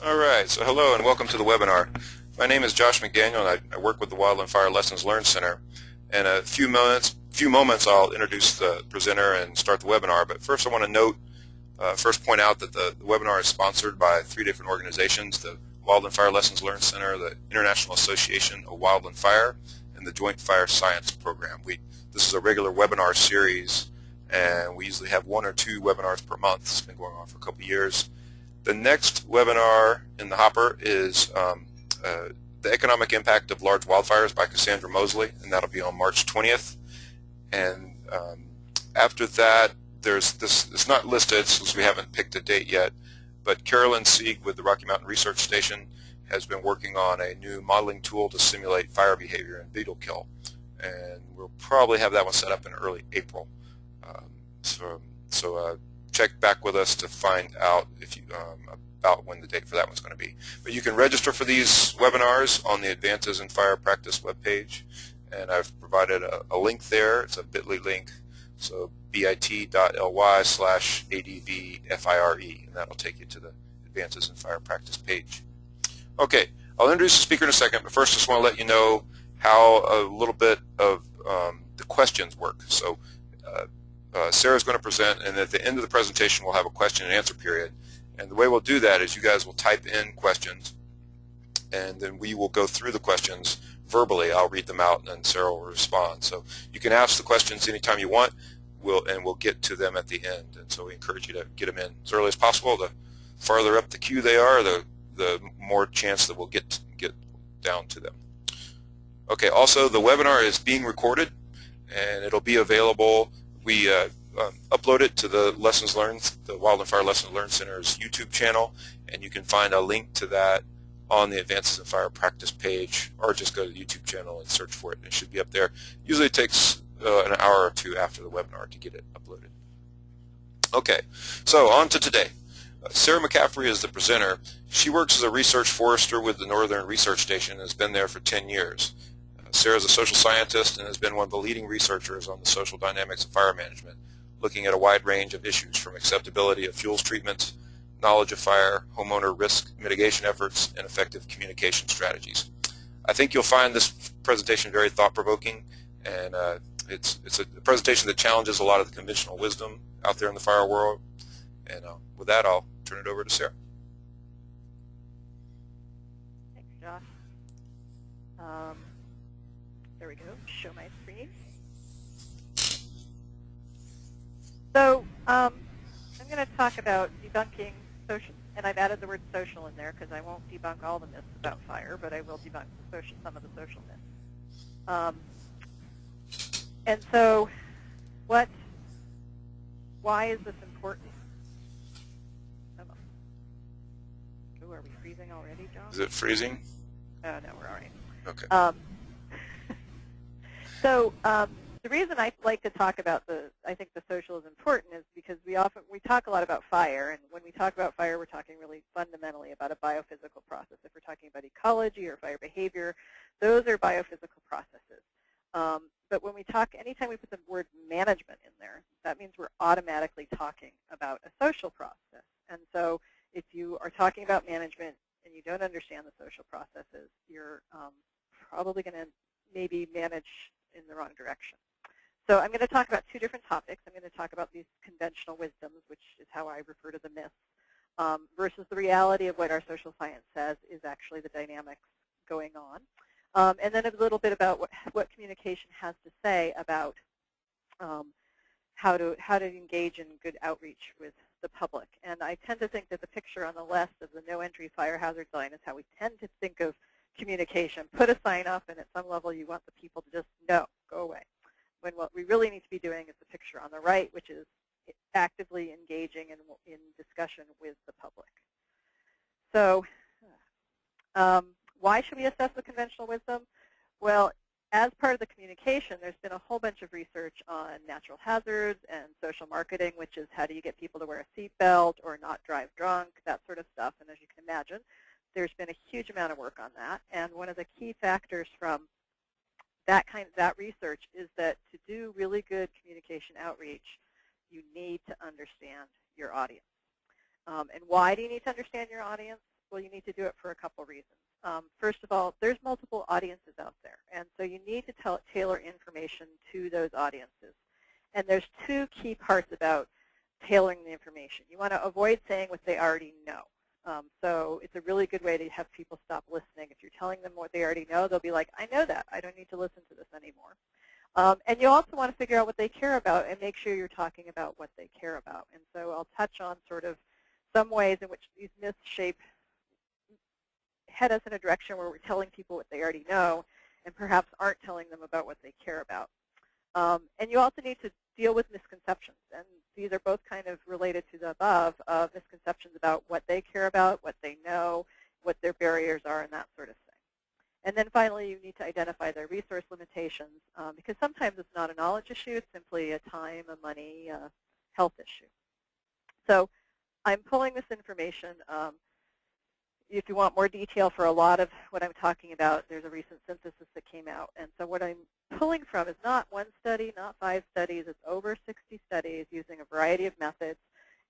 All right, so hello and welcome to the webinar. My name is Josh McDaniel and I work with the Wildland Fire Lessons Learned Center. In a few moments I'll introduce the presenter and start the webinar, but first I want to first point out that the webinar is sponsored by 3 different organizations: the Wildland Fire Lessons Learned Center, the International Association of Wildland Fire, and the Joint Fire Science Program. This is a regular webinar series, and we usually have 1 or 2 webinars per month. It's been going on for a couple years. The next webinar in the hopper is the Economic Impact of Large Wildfires by Cassandra Mosley, and that'll be on March 20th. And after that, it's not listed since we haven't picked a date yet, but Carolyn Sieg with the Rocky Mountain Research Station has been working on a new modeling tool to simulate fire behavior and beetle kill, and we'll probably have that one set up in early April. Check back with us to find out about when the date for that one's going to be. But you can register for these webinars on the Advances in Fire Practice webpage, and I've provided a link there. It's a bit.ly link, so bit.ly/ADVFIRE, and that'll take you to the Advances in Fire Practice page. Okay, I'll introduce the speaker in a second, but first I just want to let you know how a little bit of the questions work. So Sarah's going to present, and at the end of the presentation we'll have a question and answer period. And the way we'll do that is you guys will type in questions, and then we will go through the questions verbally. I'll read them out, and then Sarah will respond. So you can ask the questions anytime you want, and we'll get to them at the end. And so we encourage you to get them in as early as possible. The farther up the queue they are, the more chance that we'll get down to them. Okay, also the webinar is being recorded, and it'll be available. We upload it to the Lessons Learned, the Wildland Fire Lessons Learned Center's YouTube channel, and you can find a link to that on the Advances in Fire Practice page, or just go to the YouTube channel and search for it, and it should be up there. Usually it takes an hour or 2 after the webinar to get it uploaded. Okay, so on to today. Sarah McCaffrey is the presenter. She works as a research forester with the Northern Research Station and has been there for 10 years. Sarah is a social scientist and has been one of the leading researchers on the social dynamics of fire management, looking at a wide range of issues from acceptability of fuels treatments, knowledge of fire, homeowner risk mitigation efforts, and effective communication strategies. I think you'll find this presentation very thought-provoking, and it's a presentation that challenges a lot of the conventional wisdom out there in the fire world. And with that, I'll turn it over to Sarah. Thanks, Josh. There we go. Show my screen. So I'm going to talk about debunking social, and I've added the word social in there because I won't debunk all the myths about fire, but I will debunk some of the social myths. And so, why is this important? Oh, are we freezing already, John? Is it freezing? Oh, no, we're all right. Okay. So the reason I like to talk about I think the social is important is because we talk a lot about fire, and when we talk about fire, we're talking really fundamentally about a biophysical process. If we're talking about ecology or fire behavior, those are biophysical processes. But when we talk, anytime we put the word management in there, that means we're automatically talking about a social process. And so if you are talking about management and you don't understand the social processes, you're probably going to maybe manage in the wrong direction. So I'm going to talk about 2 different topics. I'm going to talk about these conventional wisdoms, which is how I refer to the myths, versus the reality of what our social science says is actually the dynamics going on. And then a little bit about what communication has to say about how to engage in good outreach with the public. And I tend to think that the picture on the left of the no entry fire hazard sign is how we tend to think of communication. Put a sign up, and at some level you want the people to just no, go away. When what we really need to be doing is the picture on the right, which is actively engaging in discussion with the public. So why should we assess the conventional wisdom? Well, as part of the communication, there's been a whole bunch of research on natural hazards and social marketing, which is how do you get people to wear a seatbelt or not drive drunk, that sort of stuff. And as you can imagine, there's been a huge amount of work on that. And one of the key factors from that research is that to do really good communication outreach, you need to understand your audience. And why do you need to understand your audience? Well, you need to do it for a couple reasons. First of all, there's multiple audiences out there, and so you need to tailor information to those audiences. And there's two key parts about tailoring the information. You want to avoid saying what they already know. So it's a really good way to have people stop listening. If you're telling them what they already know, they'll be like, I know that. I don't need to listen to this anymore. And you also want to figure out what they care about and make sure you're talking about what they care about. And so I'll touch on sort of some ways in which these myths head us in a direction where we're telling people what they already know and perhaps aren't telling them about what they care about. And you also need to deal with misconceptions. And these are both kind of related to the above, misconceptions about what they care about, what they know, what their barriers are, and that sort of thing. And then finally, you need to identify their resource limitations, because sometimes it's not a knowledge issue. It's simply a time, a money, health issue. So I'm pulling this information. If you want more detail for a lot of what I'm talking about, there's a recent synthesis that came out. And so what I'm pulling from is not one study, not 5 studies. It's over 60 studies using a variety of methods.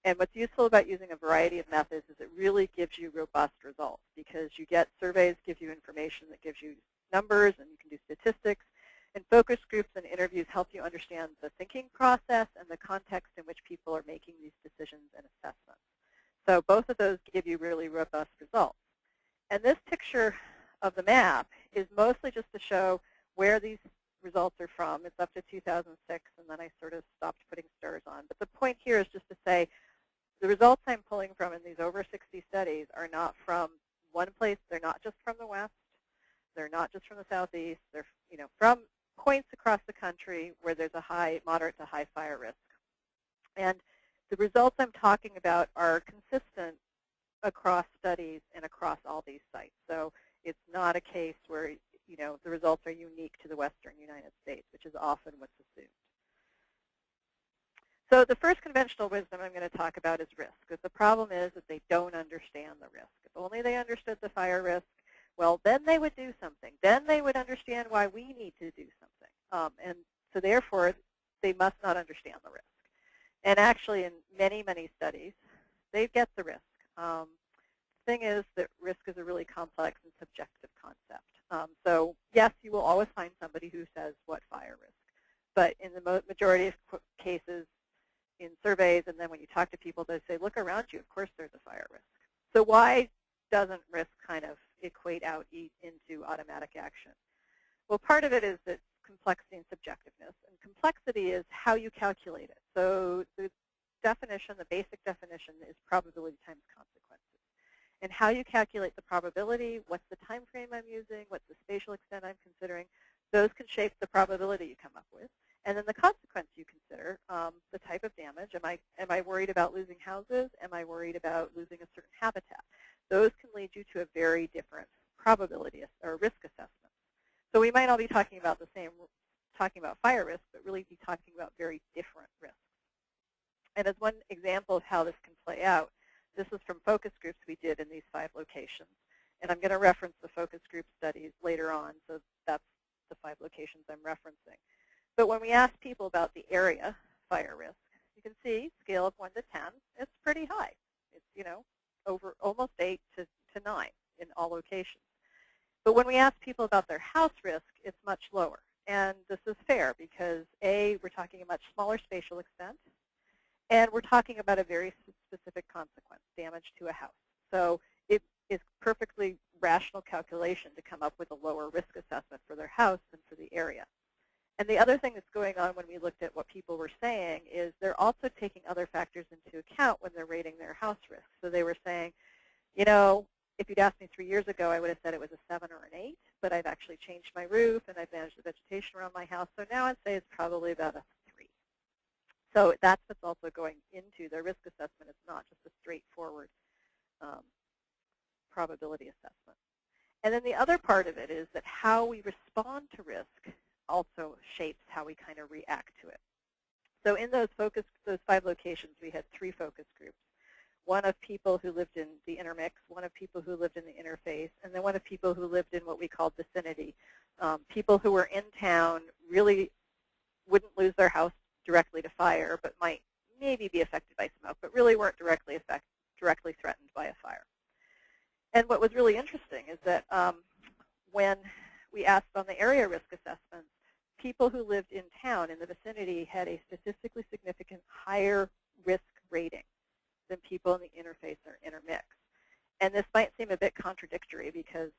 And what's useful about using a variety of methods is it really gives you robust results, because you get surveys, give you information that gives you numbers, and you can do statistics. And focus groups and interviews help you understand the thinking process and the context in which people are making these decisions and assessments. So both of those give you really robust results. And this picture of the map is mostly just to show where these results are from. It's up to 2006, and then I sort of stopped putting stars on. But the point here is just to say the results I'm pulling from in these over 60 studies are not from one place. They're not just from the West. They're not just from the Southeast. They're from points across the country where there's a moderate to high fire risk. And the results I'm talking about are consistent across studies and across all these sites. So it's not a case where the results are unique to the Western United States, which is often what's assumed. So the first conventional wisdom I'm going to talk about is risk, because the problem is that they don't understand the risk. If only they understood the fire risk, well, then they would do something. Then they would understand why we need to do something. And so therefore, they must not understand the risk. And actually, in many, many studies, they get the risk. The thing is that risk is a really complex and subjective concept. So yes, you will always find somebody who says, what fire risk? But in the majority of cases, in surveys, and then when you talk to people, they say, look around you, of course there's a fire risk. So why doesn't risk kind of equate out into automatic action? Well, part of it is that complexity and subjectiveness. And complexity is how you calculate it. So the definition, the basic definition, is probability times consequences. And how you calculate the probability, what's the time frame I'm using, what's the spatial extent I'm considering, those can shape the probability you come up with. And then the consequence you consider, the type of damage. Am I worried about losing houses? Am I worried about losing a certain habitat? Those can lead you to a very different probability or risk assessment. So we might all be talking about talking about fire risk, but really be talking about very different risks. And as one example of how this can play out, this is from focus groups we did in these 5 locations. And I'm going to reference the focus group studies later on, so that's the 5 locations I'm referencing. But when we ask people about the area fire risk, you can see scale of 1 to 10, it's pretty high. It's over almost 8 to 9 in all locations. But when we ask people about their house risk, it's much lower. And this is fair because A, we're talking a much smaller spatial extent, and we're talking about a very specific consequence, damage to a house. So it is perfectly rational calculation to come up with a lower risk assessment for their house than for the area. And the other thing that's going on when we looked at what people were saying is they're also taking other factors into account when they're rating their house risk. So they were saying, if you'd asked me 3 years ago, I would have said it was a 7 or an 8, but I've actually changed my roof and I've managed the vegetation around my house. So now I'd say it's probably about a 3. So that's what's also going into their risk assessment. It's not just a straightforward probability assessment. And then the other part of it is that how we respond to risk also shapes how we kind of react to it. So in those 5 locations, we had 3 focus groups. One of people who lived in the intermix, one of people who lived in the interface, and then one of people who lived in what we called vicinity. People who were in town really wouldn't lose their house directly to fire, but might maybe be affected by smoke, but really weren't directly threatened by a fire. And what was really interesting is that when we asked on the area risk assessments, people who lived in town in the vicinity had a statistically significant higher risk rating than people in the interface or intermix. And this might seem a bit contradictory because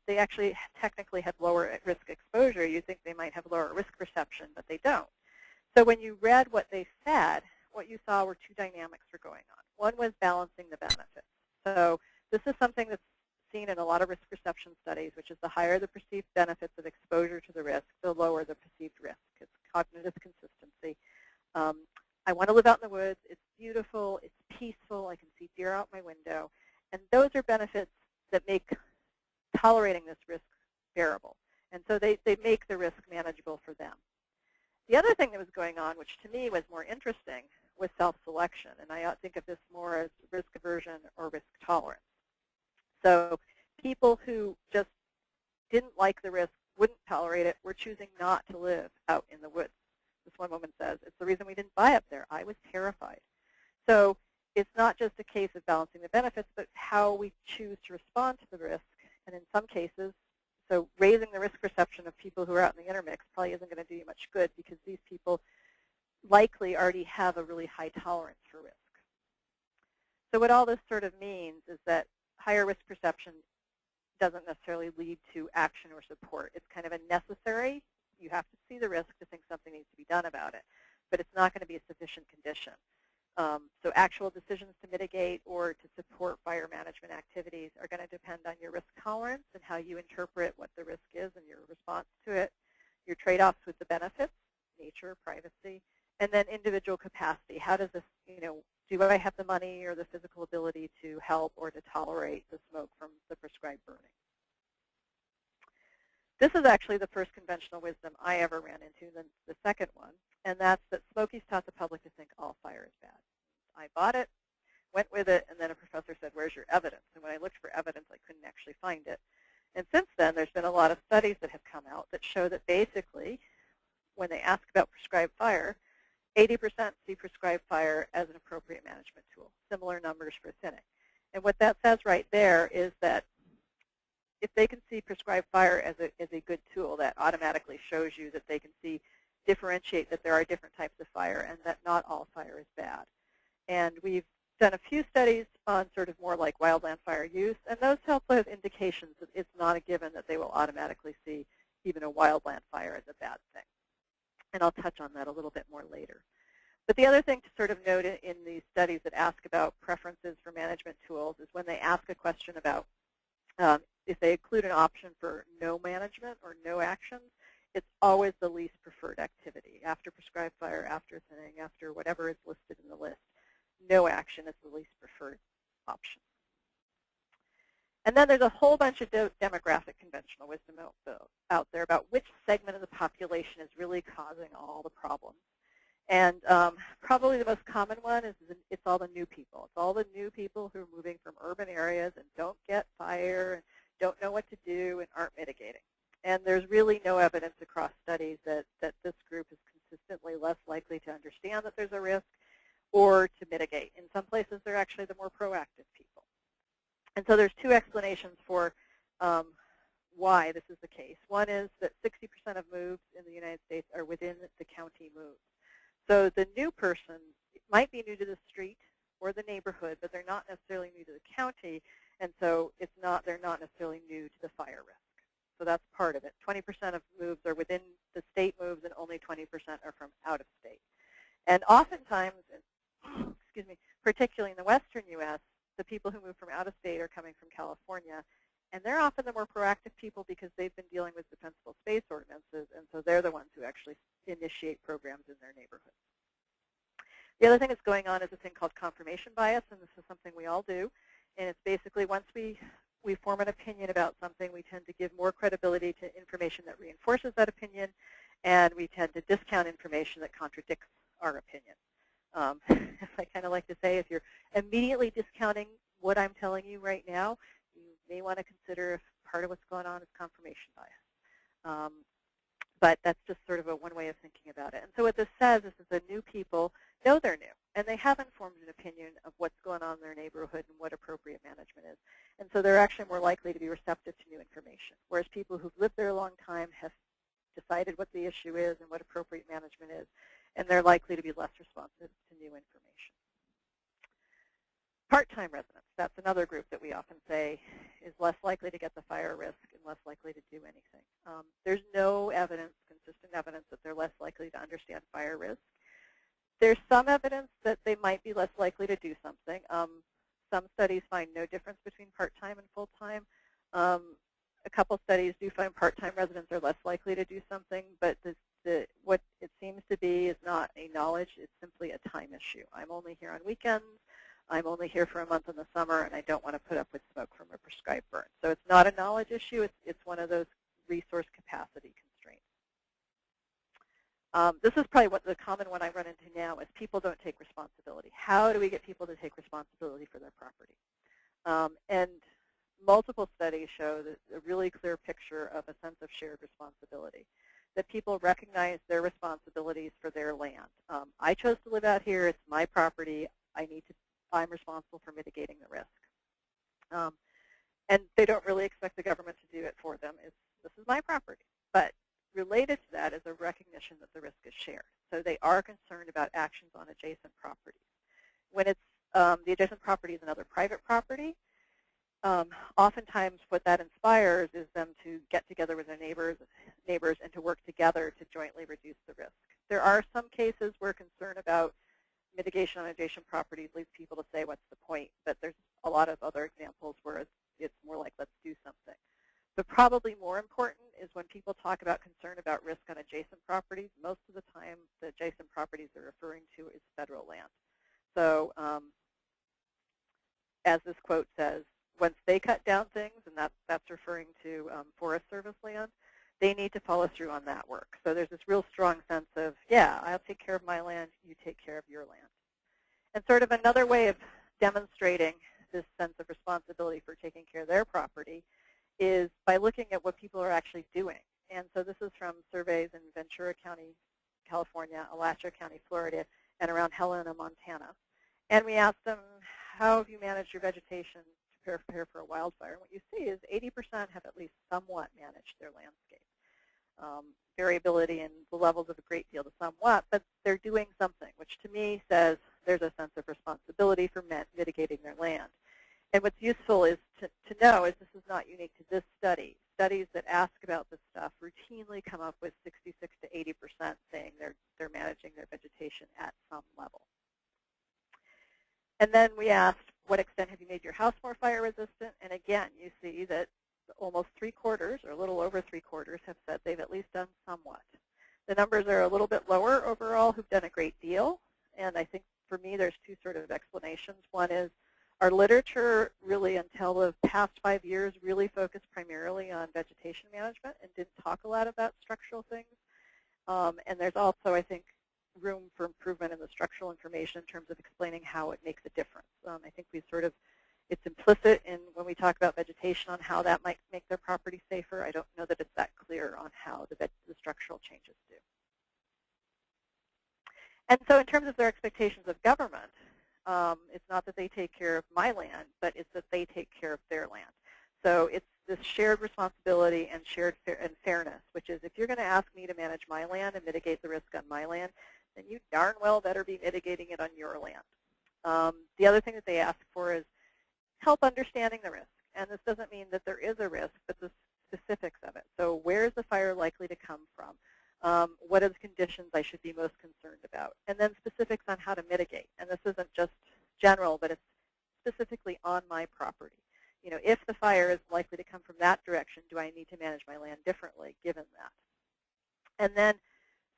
they actually technically have lower risk exposure. You think they might have lower risk perception, but they don't. So when you read what they said, what you saw were two dynamics were going on. One was balancing the benefits. So this is something that's seen in a lot of risk perception studies, which is the higher the perceived benefits of exposure to the risk, the lower the perceived risk. It's cognitive consistency. I want to live out in the woods. It's beautiful. It's peaceful. I can see deer out my window. And those are benefits that make tolerating this risk bearable. And so they make the risk manageable for them. The other thing that was going on, which to me was more interesting, was self-selection. And I think of this more as risk aversion or risk tolerance. So people who just didn't like the risk, wouldn't tolerate it, were choosing not to live out in the woods. This one woman says, it's the reason we didn't buy up there. I was terrified. So it's not just a case of balancing the benefits, but how we choose to respond to the risk. And in some cases, so raising the risk perception of people who are out in the intermix probably isn't going to do you much good because these people likely already have a really high tolerance for risk. So what all this sort of means is that higher risk perception doesn't necessarily lead to action or support. It's kind of a necessary. You have to see the risk to think something needs to be done about it, but it's not going to be a sufficient condition. So actual decisions to mitigate or to support fire management activities are going to depend on your risk tolerance and how you interpret what the risk is and your response to it, your trade-offs with the benefits, nature, privacy, and then individual capacity. How does this, do I have the money or the physical ability to help or to tolerate the smoke from the prescribed burning? This is actually the first conventional wisdom I ever ran into, then the second one, and that's that Smokey's taught the public to think all fire is bad. I bought it, went with it, and then a professor said, where's your evidence? And when I looked for evidence, I couldn't actually find it. And since then, there's been a lot of studies that have come out that show that basically, when they ask about prescribed fire, 80% see prescribed fire as an appropriate management tool, similar numbers for thinning. And what that says right there is that if they can see prescribed fire as a good tool, that automatically shows you that they can differentiate that there are different types of fire and that not all fire is bad. And we've done a few studies on sort of more like wildland fire use, and those help with indications that it's not a given that they will automatically see even a wildland fire as a bad thing. And I'll touch on that a little bit more later. But the other thing to sort of note in these studies that ask about preferences for management tools is when they ask a question about if they include an option for no management or no actions, it's always the least preferred activity. After prescribed fire, after thinning, after whatever is listed in the list, no action is the least preferred option. And then there's a whole bunch of demographic conventional wisdom out there about which segment of the population is really causing all the problems. And probably the most common one is it's all the new people. It's all the new people who are moving from urban areas and don't get fire and don't know what to do and aren't mitigating. And there's really no evidence across studies that this group is consistently less likely to understand that there's a risk or to mitigate. In some places, they're actually the more proactive people. And so there's two explanations for why this is the case. One is that 60% of moves in the United States are within the county moves. So the new person might be new to the street or the neighborhood, but they're not necessarily new to the county, and so they're not necessarily new to the fire risk. So that's part of it. 20% of moves are within the state moves, and only 20% are from out of state. And oftentimes, excuse me, particularly in the western U.S., the people who move from out of state are coming from California, and they're often the more proactive people because they've been dealing with defensible space ordinances, and so they're the ones who actually initiate programs in their neighborhoods. The other thing that's going on is a thing called confirmation bias, and this is something we all do. And it's basically once we form an opinion about something, we tend to give more credibility to information that reinforces that opinion, and we tend to discount information that contradicts our opinion. As I kind of like to say, if you're immediately discounting what I'm telling you right now, you may want to consider if part of what's going on is confirmation bias. But that's just sort of one way of thinking about it. And so what this says is that the new people know they're new, and they haven't formed an opinion of what's going on in their neighborhood and what appropriate management is. And so they're actually more likely to be receptive to new information, whereas people who've lived there a long time have decided what the issue is and what appropriate management is, and they're likely to be less responsive to new information. Part-time residents, that's another group that we often say is less likely to get the fire risk and less likely to do anything. There's no evidence, consistent evidence, that they're less likely to understand fire risk. There's some evidence that they might be less likely to do something. Some studies find no difference between part-time and full-time. A couple studies do find part-time residents are less likely to do something, but what it seems to be is not a knowledge, it's simply a time issue. I'm only here on weekends. I'm only here for a month in the summer, and I don't want to put up with smoke from a prescribed burn. So it's not a knowledge issue. It's one of those resource capacity constraints. This is probably what the common one I run into now is people don't take responsibility. How do we get people to take responsibility for their property? And multiple studies show that a really clear picture of a sense of shared responsibility, that people recognize their responsibilities for their land. I chose to live out here. It's my property. I'm responsible for mitigating the risk. And they don't really expect the government to do it for them. This is my property. But related to that is a recognition that the risk is shared. So they are concerned about actions on adjacent properties. When it's the adjacent property is another private property, oftentimes what that inspires is them to get together with their neighbors and to work together to jointly reduce the risk. There are some cases where concern about mitigation on adjacent properties leads people to say, what's the point? But there's a lot of other examples where it's more like, let's do something. But probably more important is when people talk about concern about risk on adjacent properties, most of the time the adjacent properties they're referring to is federal land. So as this quote says, once they cut down things, and that's referring to Forest Service land, they need to follow through on that work. So there's this real strong sense of, yeah, I'll take care of my land, you take care of your land. And sort of another way of demonstrating this sense of responsibility for taking care of their property is by looking at what people are actually doing. And so this is from surveys in Ventura County, California, Alachua County, Florida, and around Helena, Montana. And we asked them, how have you managed your vegetation to prepare for a wildfire? And what you see is 80% have at least somewhat managed their landscape. Variability in the levels of a great deal to somewhat, but they're doing something, which to me says there's a sense of responsibility for mitigating their land. And what's useful is to know is this is not unique to this study. Studies that ask about this stuff routinely come up with 66 to 80% saying they're managing their vegetation at some level. And then we asked, what extent have you made your house more fire resistant? And again, you see that almost 3/4, or a little over 3/4, have said they've at least done somewhat. The numbers are a little bit lower overall who've done a great deal. And I think for me there's two sort of explanations. One is our literature really until the past 5 years really focused primarily on vegetation management and didn't talk a lot about structural things. And there's also, I think, room for improvement in the structural information in terms of explaining how it makes a difference. I think we sort of, it's implicit in when we talk about vegetation on how that might make their property safer. I don't know that it's that clear on how the structural changes do. And so in terms of their expectations of government, it's not that they take care of my land, but it's that they take care of their land. So it's this shared responsibility and shared fairness, which is if you're going to ask me to manage my land and mitigate the risk on my land, then you darn well better be mitigating it on your land. The other thing that they ask for is help understanding the risk. And this doesn't mean that there is a risk, but the specifics of it. So where is the fire likely to come from? What are the conditions I should be most concerned about? And then specifics on how to mitigate. And this isn't just general, but it's specifically on my property. You know, if the fire is likely to come from that direction, do I need to manage my land differently given that? And then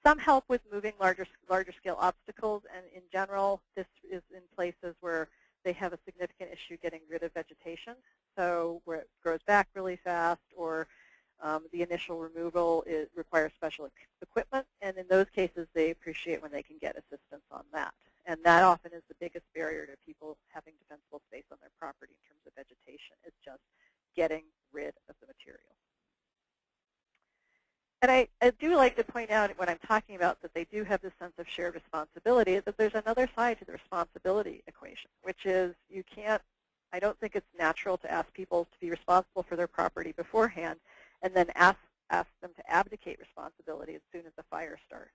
some help with moving larger scale obstacles. And in general, this is in places where they have a significant issue getting rid of vegetation. So where it grows back really fast, or the initial removal requires special equipment, and in those cases they appreciate when they can get assistance on that. And that often is the biggest barrier to people having defensible space on their property in terms of vegetation, is just getting rid of the material. And I I do like to point out when I'm talking about that they do have this sense of shared responsibility, that there's another side to the responsibility equation, which is you can't, I don't think it's natural to ask people to be responsible for their property beforehand and then ask them to abdicate responsibility as soon as the fire starts.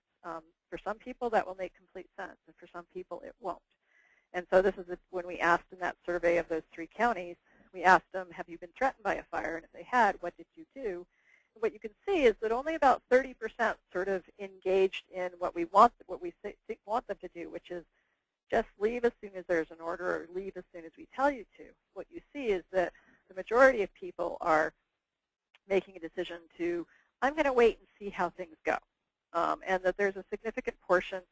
For some people, that will make complete sense, and for some people, it won't. And so this is when we asked in that survey of those 3 counties, we asked them, have you been threatened by a fire? And if they had, what did you do? And what you can see is that only about 30% sort of engaged in what we want them to do, which is just leave as soon as there's an order or leave as soon as we tell you to. What you see is that the majority of people are making a decision to, I'm going to wait and see how things go. And that there's a significant portion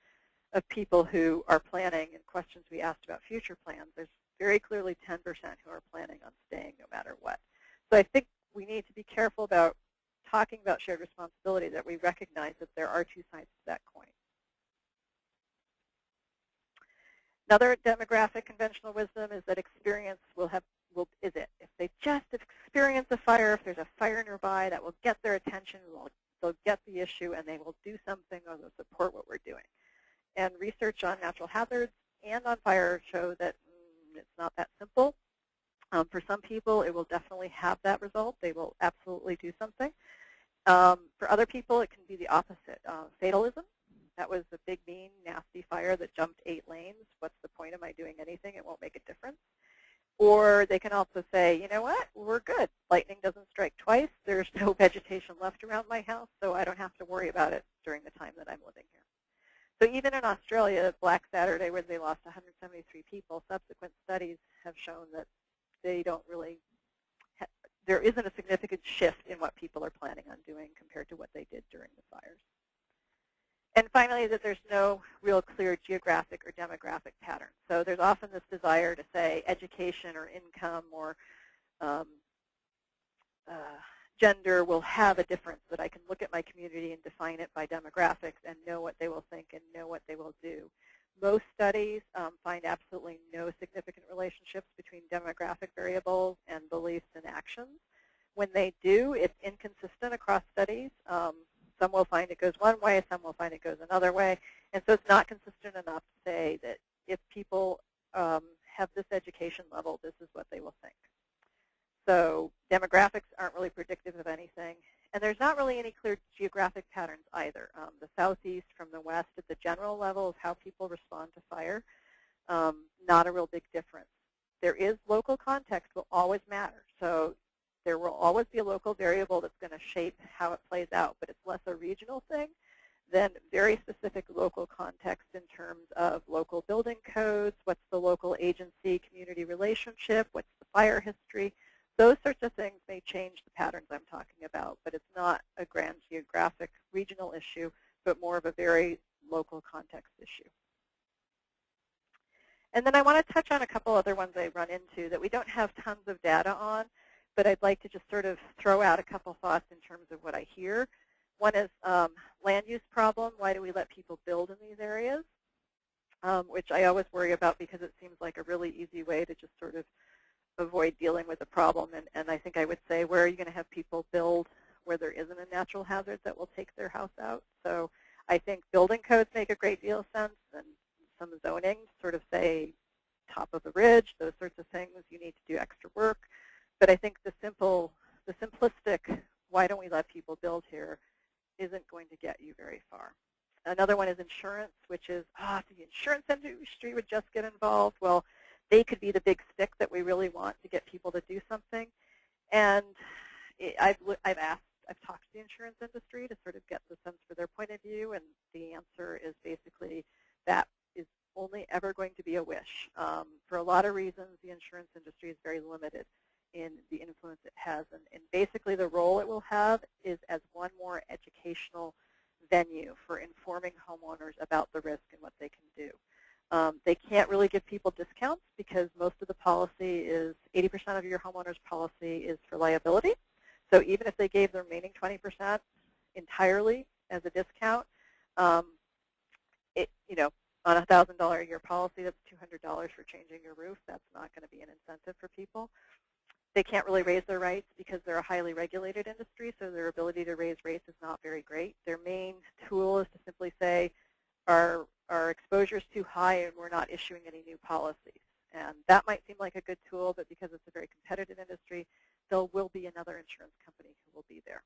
of people who are planning, and questions we asked about future plans, there's very clearly 10% who are planning on staying no matter what. So I think we need to be careful about talking about shared responsibility, that we recognize that there are 2 sides to that coin. Another demographic conventional wisdom is that experience is it. If they just experience a fire, if there's a fire nearby, that will get their attention, they'll get the issue, and they will do something or they'll support what we're doing. And research on natural hazards and on fire show that it's not that simple. For some people, it will definitely have that result. They will absolutely do something. For other people, it can be the opposite. Fatalism. That was the big, mean, nasty fire that jumped 8 lanes. What's the point? Am I doing anything? It won't make a difference. Or they can also say, you know what? We're good. Lightning doesn't strike twice. There's no vegetation left around my house, so I don't have to worry about it during the time that I'm living here. So even in Australia, Black Saturday, where they lost 173 people, subsequent studies have shown that they don't really, there isn't a significant shift in what people are planning on doing compared to what they did during the fires. And finally, that there's no real clear geographic or demographic pattern. So there's often this desire to say education or income or gender will have a difference, that I can look at my community and define it by demographics and know what they will think and know what they will do. Most studies find absolutely no significant relationships between demographic variables and beliefs and actions. When they do, it's inconsistent across studies. Some will find it goes one way, some will find it goes another way. And so it's not consistent enough to say that if people have this education level, this is what they will think. So demographics aren't really predictive of anything. And there's not really any clear geographic patterns either. The southeast from the west at the general level of how people respond to fire, not a real big difference. There is local context will always matter. So there will always be a local variable that's going to shape how it plays out, but it's less a regional thing than very specific local context in terms of local building codes, what's the local agency-community relationship, what's the fire history. Those sorts of things may change the patterns I'm talking about, but it's not a grand geographic regional issue, but more of a very local context issue. And then I want to touch on a couple other ones I run into that we don't have tons of data on, but I'd like to just sort of throw out a couple thoughts in terms of what I hear. One is land use problem. Why do we let people build in these areas? Which I always worry about because it seems like a really easy way to just sort of avoid dealing with the problem. And I think I would say, where are you going to have people build where there isn't a natural hazard that will take their house out? So I think building codes make a great deal of sense, and some zoning sort of say top of the ridge, those sorts of things. You need to do extra work. But I think the simplistic, why don't we let people build here, isn't going to get you very far. Another one is insurance, which is, if the insurance industry would just get involved, well, they could be the big stick that we really want to get people to do something. And I've talked to the insurance industry to sort of get the sense for their point of view, and the answer is basically that is only ever going to be a wish. For a lot of reasons, the insurance industry is very limited in the influence it has. And basically the role it will have is as one more educational venue for informing homeowners about the risk and what they can do. They can't really give people discounts because most of the policy is, 80% of your homeowner's policy is for liability. So even if they gave the remaining 20% entirely as a discount, on a $1,000 a year policy, that's $200 for changing your roof. That's not going to be an incentive for people. They can't really raise their rates because they're a highly regulated industry, so their ability to raise rates is not very great. Their main tool is to simply say, our exposure is too high and we're not issuing any new policies. And that might seem like a good tool, but because it's a very competitive industry, there will be another insurance company who will be there.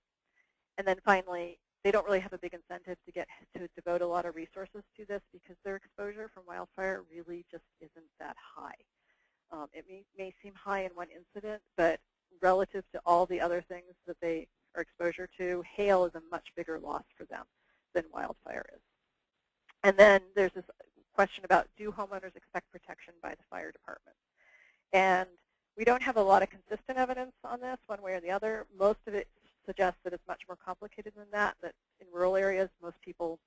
And then finally, they don't really have a big incentive to devote a lot of resources to this because their exposure from wildfire really just isn't that high. It may seem high in one incident, but relative to all the other things that they are exposure to, hail is a much bigger loss for them than wildfire is. And then there's this question about, do homeowners expect protection by the fire department? And we don't have a lot of consistent evidence on this one way or the other. Most of it suggests that it's much more complicated than that in rural areas, most people,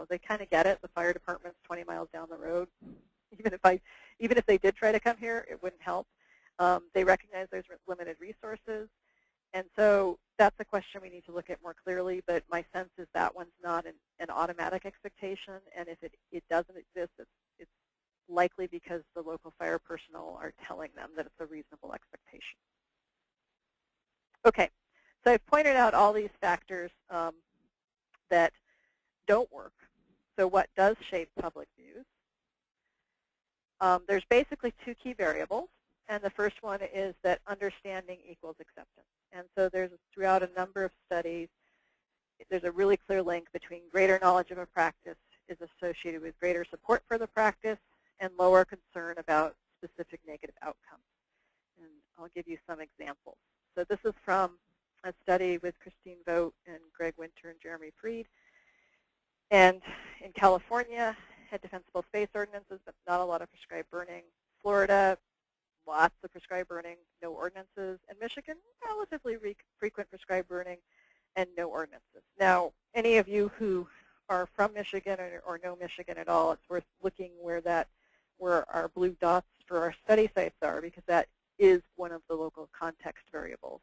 they kind of get it. The fire department's 20 miles down the road. Even if they did try to come here, it wouldn't help. They recognize there's limited resources. And so that's a question we need to look at more clearly, but my sense is that one's not an automatic expectation, and if it doesn't exist, it's likely because the local fire personnel are telling them that it's a reasonable expectation. Okay, so I've pointed out all these factors that don't work. So what does shape public views? There's basically two key variables, and the first one is that understanding equals acceptance. And so there's, throughout a number of studies, there's a really clear link between greater knowledge of a practice is associated with greater support for the practice and lower concern about specific negative outcomes. And I'll give you some examples. So this is from a study with Christine Vogt and Greg Winter and Jeremy Freed. And in California, had defensible space ordinances, but not a lot of prescribed burning. Florida, lots of prescribed burning, no ordinances. And Michigan, relatively frequent prescribed burning and no ordinances. Now, any of you who are from Michigan or know Michigan at all, it's worth looking where our blue dots for our study sites are, because that is one of the local context variables.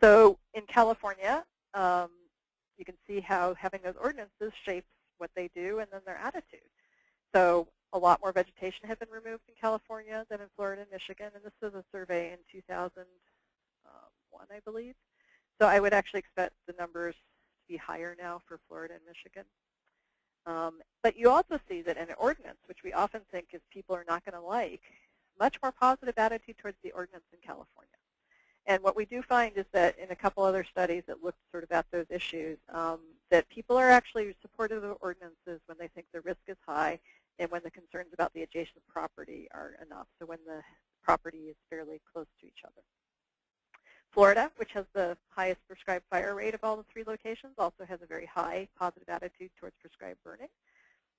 So in California, you can see how having those ordinances shapes what they do and then their attitude. So a lot more vegetation had been removed in California than in Florida and Michigan, and this was a survey in 2001, I believe. So I would actually expect the numbers to be higher now for Florida and Michigan. But you also see that in an ordinance, which we often think is people are not going to like, much more positive attitude towards the ordinance in California. And what we do find is that in a couple other studies that looked sort of at those issues, that people are actually supportive of ordinances when they think the risk is high and when the concerns about the adjacent property are enough, so when the property is fairly close to each other. Florida, which has the highest prescribed fire rate of all the three locations, also has a very high positive attitude towards prescribed burning.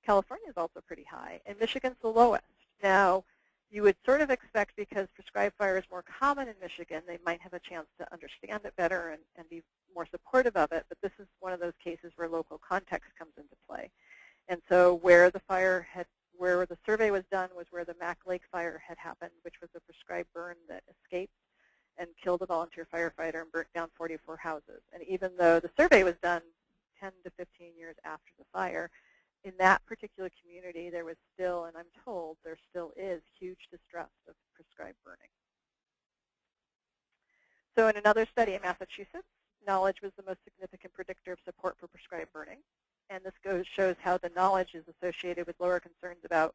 California is also pretty high, and Michigan's the lowest. Now, you would sort of expect, because prescribed fire is more common in Michigan, they might have a chance to understand it better and be more supportive of it, but this is one of those cases where local context comes into play. And so where the survey was done was where the Mac Lake fire had happened, which was a prescribed burn that escaped and killed a volunteer firefighter and burnt down 44 houses. And even though the survey was done 10 to 15 years after the fire, in that particular community, there was still, and I'm told there still is, huge distrust of prescribed burning. So in another study in Massachusetts, knowledge was the most significant predictor of support for prescribed burning. And this shows how the knowledge is associated with lower concerns about,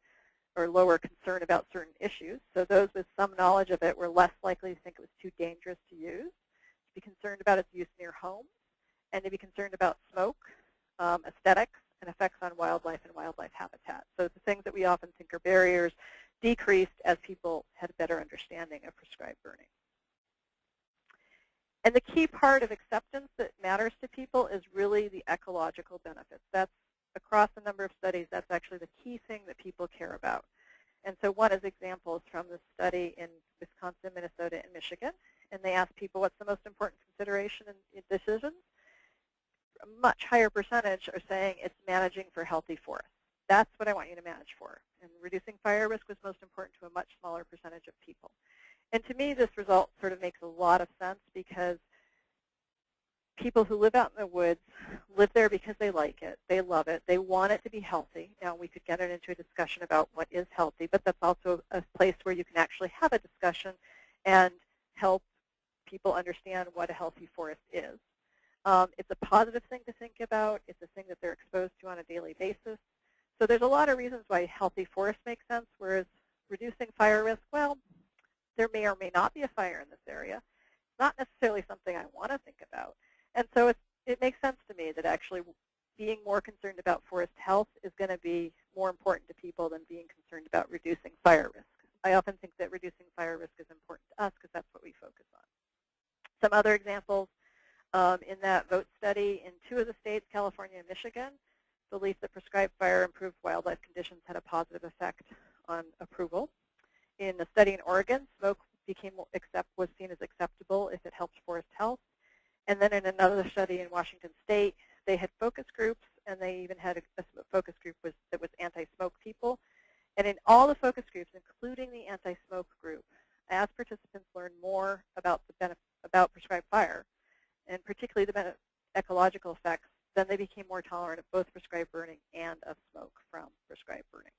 or lower concern about certain issues. So those with some knowledge of it were less likely to think it was too dangerous to use, to be concerned about its use near homes, and to be concerned about smoke, aesthetics, and effects on wildlife and wildlife habitat. So the things that we often think are barriers decreased as people had a better understanding of prescribed burning. And the key part of acceptance that matters to people is really the ecological benefits. That's, across a number of studies, that's actually the key thing that people care about. And so one is examples from the study in Wisconsin, Minnesota, and Michigan. And they asked people what's the most important consideration in decisions. A much higher percentage are saying it's managing for healthy forests. That's what I want you to manage for. And reducing fire risk was most important to a much smaller percentage of people. And to me, this result sort of makes a lot of sense, because people who live out in the woods live there because they like it. They love it. They want it to be healthy. Now, we could get into a discussion about what is healthy, but that's also a place where you can actually have a discussion and help people understand what a healthy forest is. It's a positive thing to think about. It's a thing that they're exposed to on a daily basis. So there's a lot of reasons why healthy forests make sense, whereas reducing fire risk, well, there may or may not be a fire in this area. It's not necessarily something I want to think about. And so it makes sense to me that actually being more concerned about forest health is going to be more important to people than being concerned about reducing fire risk. I often think that reducing fire risk is important to us because that's what we focus on. Some other examples in that vote study in 2 of the states, California and Michigan, belief that prescribed fire improved wildlife conditions had a positive effect on approval. In a study in Oregon, smoke was seen as acceptable if it helped forest health. And then in another study in Washington State, they had focus groups, and they even had a focus group that was anti-smoke people. And in all the focus groups, including the anti-smoke group, as participants learned more about prescribed fire, and particularly the ecological effects, then they became more tolerant of both prescribed burning and of smoke from prescribed burning.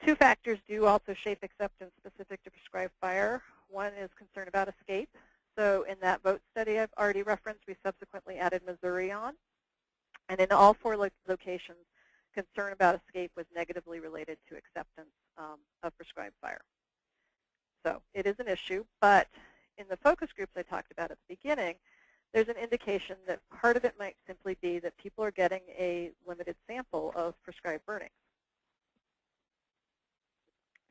2 factors do also shape acceptance specific to prescribed fire. One is concern about escape. So in that vote study I've already referenced, we subsequently added Missouri on. And in all 4 locations, concern about escape was negatively related to acceptance of prescribed fire. So it is an issue, but in the focus groups I talked about at the beginning, there's an indication that part of it might simply be that people are getting a limited sample of prescribed burnings.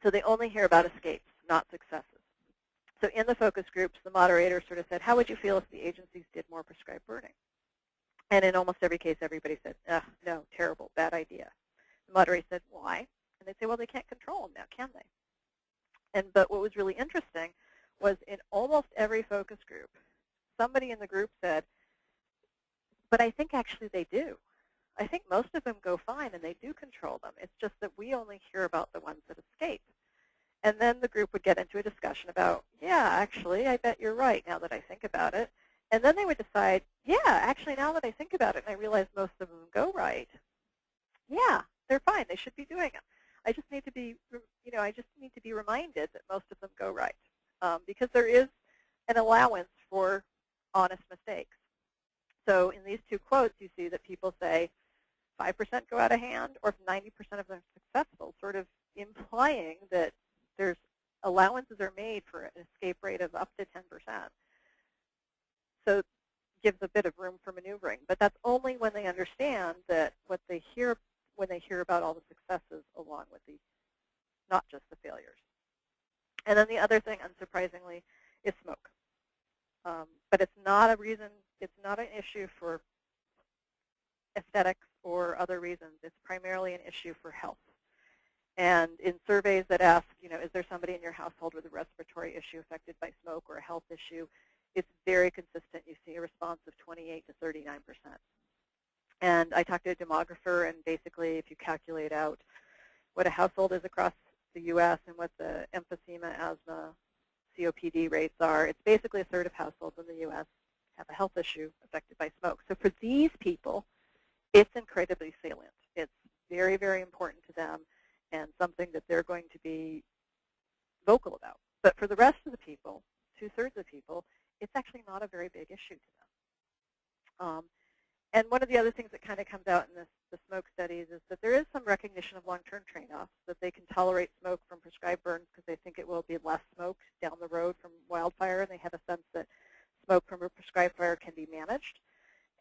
So they only hear about escapes, not successes. So in the focus groups, the moderator sort of said, how would you feel if the agencies did more prescribed burning? And in almost every case, everybody said, no, terrible, bad idea. The moderator said, why? And they'd say, well, they can't control them now, can they? But what was really interesting was in almost every focus group, somebody in the group said, but I think actually they do. I think most of them go fine and they do control them. It's just that we only hear about the ones that escape. And then the group would get into a discussion about, yeah, actually, I bet you're right now that I think about it. And then they would decide, yeah, actually, now that I think about it and I realize most of them go right, yeah, they're fine. They should be doing it. I just need to be, I just need to be reminded that most of them go right, because there is an allowance for honest mistakes. So in these 2 quotes, you see that people say 5% go out of hand, or 90% of them are successful, sort of implying that there's allowances are made for an escape rate of up to 10%. So it gives a bit of room for maneuvering. But that's only when they understand that what they hear when they hear about all the successes along with the, not just the failures. And then the other thing, unsurprisingly, is smoke. But it's not a reason, it's not an issue for aesthetics or other reasons. It's primarily an issue for health. And in surveys that ask, is there somebody in your household with a respiratory issue affected by smoke or a health issue, it's very consistent. You see a response of 28 to 39%. And I talked to a demographer, and basically if you calculate out what a household is across the U.S. and what the emphysema, asthma, COPD rates are, it's basically a third of households in the U.S. have a health issue affected by smoke. So for these people, it's incredibly salient. It's very, very important to them and something that they're going to be vocal about. But for the rest of the people, 2/3 of the people, it's actually not a very big issue to them. And one of the other things that kind of comes out in the smoke studies is that there is some recognition of long-term trade-offs, that they can tolerate smoke from prescribed burns because they think it will be less smoke down the road from wildfire, and they have a sense that smoke from a prescribed fire can be managed.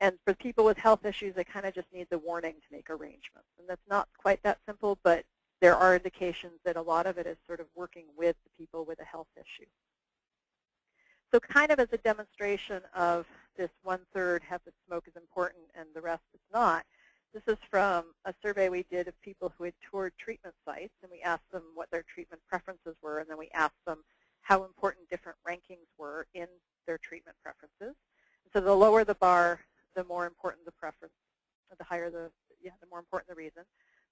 And for people with health issues, they kind of just need the warning to make arrangements. And that's not quite that simple, but there are indications that a lot of it is sort of working with the people with a health issue. So kind of as a demonstration of this 1/3 have that smoke is important and the rest is not, this is from a survey we did of people who had toured treatment sites, and we asked them what their treatment preferences were, and then we asked them how important different rankings were in their treatment preferences. And so the lower the bar, the more important the preference, the higher the more important the reason.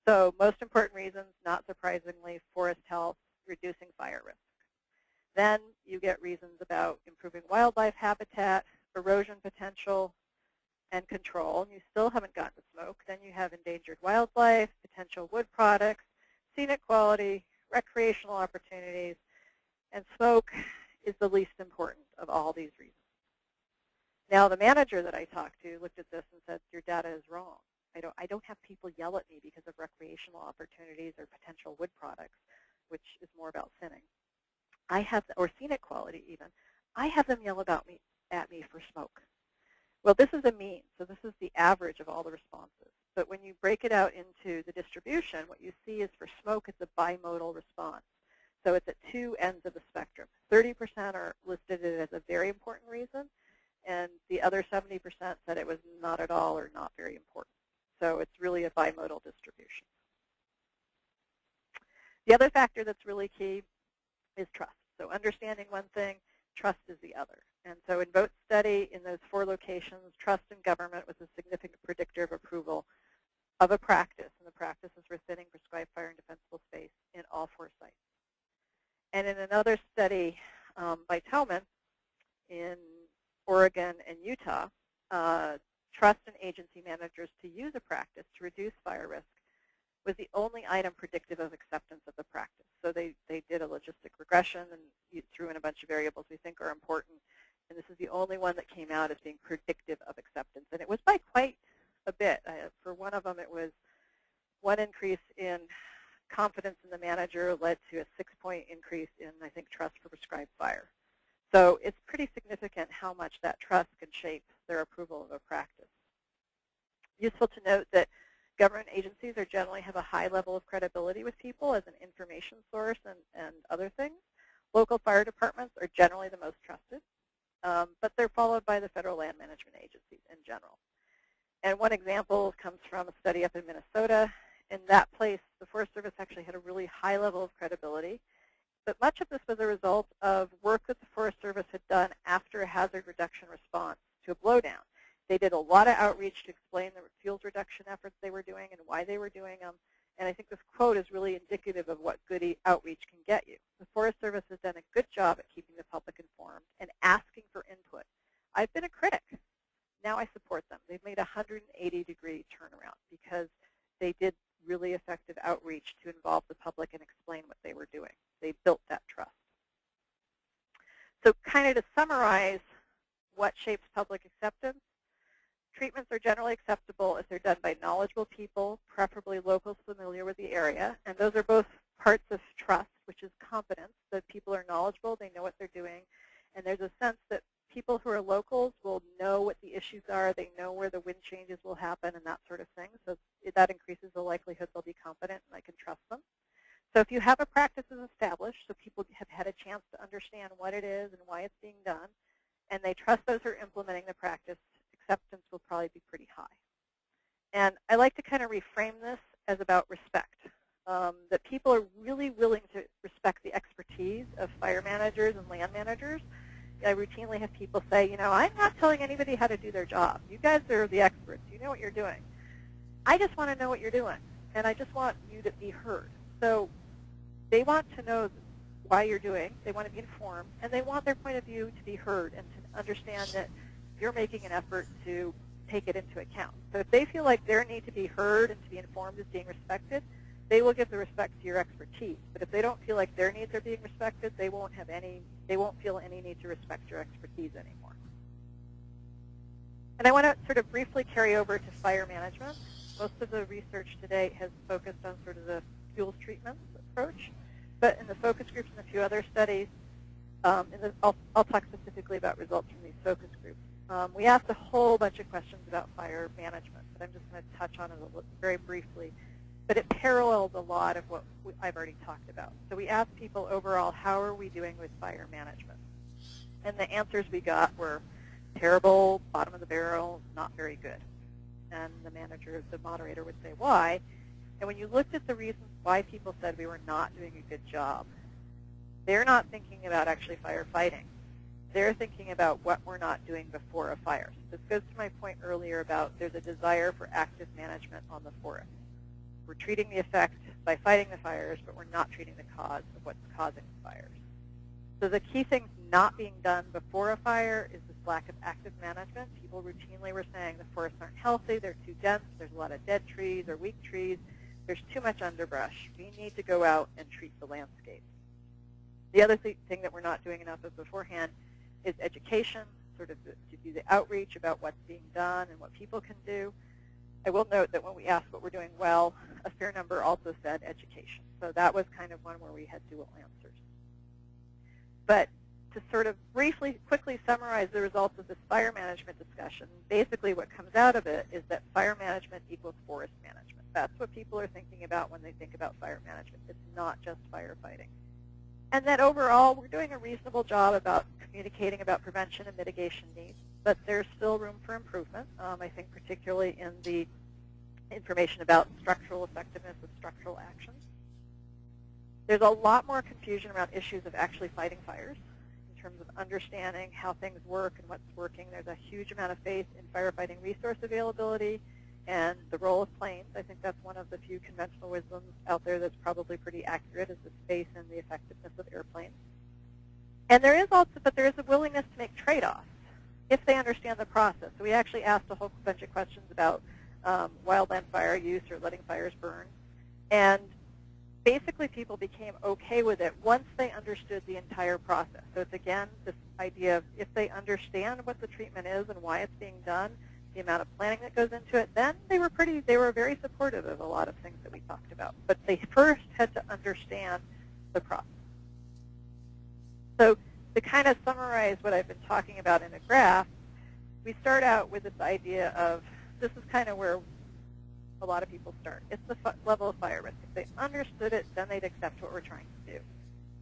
So most important reasons, not surprisingly, forest health, reducing fire risk. Then you get reasons about improving wildlife habitat, erosion potential, and control. And you still haven't gotten to smoke. Then you have endangered wildlife, potential wood products, scenic quality, recreational opportunities, and smoke is the least important of all these reasons. Now, the manager that I talked to looked at this and said, your data is wrong. I don't have people yell at me because of recreational opportunities or potential wood products, which is more about thinning. I have, or scenic quality even. I have them yell at me for smoke. Well, this is a mean, so this is the average of all the responses. But when you break it out into the distribution, what you see is for smoke, it's a bimodal response. So it's at two ends of the spectrum. 30% are listed it as a very important reason, and the other 70% said it was not at all or not very important. So it's really a bimodal distribution. The other factor that's really key is trust. So understanding one thing, trust is the other. And so in Vote's study, in those 4 locations, trust in government was a significant predictor of approval of a practice, and the practices were thinning prescribed fire and defensible space in all 4 sites. And in another study by Tillman in Oregon and Utah, trust in agency managers to use a practice to reduce fire risk was the only item predictive of acceptance of the practice. So they did a logistic regression and threw in a bunch of variables we think are important. And this is the only one that came out as being predictive of acceptance. And it was by quite a bit. For one of them, it was 1 increase in confidence in the manager led to a 6-point increase in, I think, trust for prescribed fire. So it's pretty significant how much that trust can shape their approval of a practice. Useful to note that government agencies are generally have a high level of credibility with people as an information source and other things. Local fire departments are generally the most trusted, but they're followed by the federal land management agencies in general. And one example comes from a study up in Minnesota. In that place, the Forest Service actually had a really high level of credibility. But much of this was a result of work that the Forest Service had done after a hazard reduction response to a blowdown. They did a lot of outreach to explain the fuels reduction efforts they were doing and why they were doing them. And I think this quote is really indicative of what good outreach can get you. The Forest Service has done a good job at keeping the public informed and asking for input. I've been a critic. Now I support them. They've made a 180-degree turnaround because they did really effective outreach to involve the public and explain what they were doing. They built that trust. So kind of to summarize what shapes public acceptance, treatments are generally acceptable if they're done by knowledgeable people, preferably locals familiar with the area. And those are both parts of trust, which is competence, that people are knowledgeable, they know what they're doing. And there's a sense that people who are locals will know what the issues are, they know where the wind changes will happen and that sort of thing. So that increases the likelihood they'll be competent and I can trust them. So if you have a practice established, so people have had a chance to understand what it is and why it's being done, and they trust those who are implementing the practice, acceptance will probably be pretty high. And I like to kind of reframe this as about respect, that people are really willing to respect the expertise of fire managers and land managers. I routinely have people say, you know, I'm not telling anybody how to do their job. You guys are the experts. You know what you're doing. I just want to know what you're doing, and I just want you to be heard. So they want to know why you're doing. They want to be informed, and they want their point of view to be heard and to understand that you're making an effort to take it into account. So if they feel like their need to be heard and to be informed is being respected, they will give the respect to your expertise. But if they don't feel like their needs are being respected, they won't feel any need to respect your expertise anymore. And I want to sort of briefly carry over to fire management. Most of the research today has focused on sort of the fuels treatment approach. But in the focus groups and a few other studies, I'll talk specifically about results from these focus groups. We asked a whole bunch of questions about fire management, but I'm just going to touch on it very briefly. But it parallels a lot of what I've already talked about. So we asked people overall, how are we doing with fire management? And the answers we got were terrible, bottom of the barrel, not very good. And the moderator would say, why? And when you looked at the reasons why people said we were not doing a good job, they're not thinking about actually firefighting. They're thinking about what we're not doing before a fire. So this goes to my point earlier about there's a desire for active management on the forest. We're treating the effect by fighting the fires, but we're not treating the cause of what's causing the fires. So the key things not being done before a fire is this lack of active management. People routinely were saying the forests aren't healthy, they're too dense, there's a lot of dead trees or weak trees. There's too much underbrush. We need to go out and treat the landscape. The other thing that we're not doing enough of beforehand is education, sort of to do the outreach about what's being done and what people can do. I will note that when we asked what we're doing well, a fair number also said education. So that was kind of one where we had dual answers. But to sort of quickly summarize the results of this fire management discussion, basically what comes out of it is that fire management equals forest management. That's what people are thinking about when they think about fire management. It's not just firefighting. And that overall, we're doing a reasonable job about communicating about prevention and mitigation needs, but there's still room for improvement, I think particularly in the information about structural effectiveness of structural actions. There's a lot more confusion around issues of actually fighting fires in terms of understanding how things work and what's working. There's a huge amount of faith in firefighting resource availability and the role of planes. I think that's one of the few conventional wisdoms out there that's probably pretty accurate, is the space and the effectiveness of airplanes. And there is a willingness to make trade-offs if they understand the process. So we actually asked a whole bunch of questions about wildland fire use or letting fires burn. And basically people became okay with it once they understood the entire process. So it's, again, this idea of if they understand what the treatment is and why it's being done, the amount of planning that goes into it, then they were very supportive of a lot of things that we talked about. But they first had to understand the process. So to kind of summarize what I've been talking about in a graph, we start out with this idea of, this is kind of where a lot of people start. It's the level of fire risk. If they understood it, then they'd accept what we're trying to do.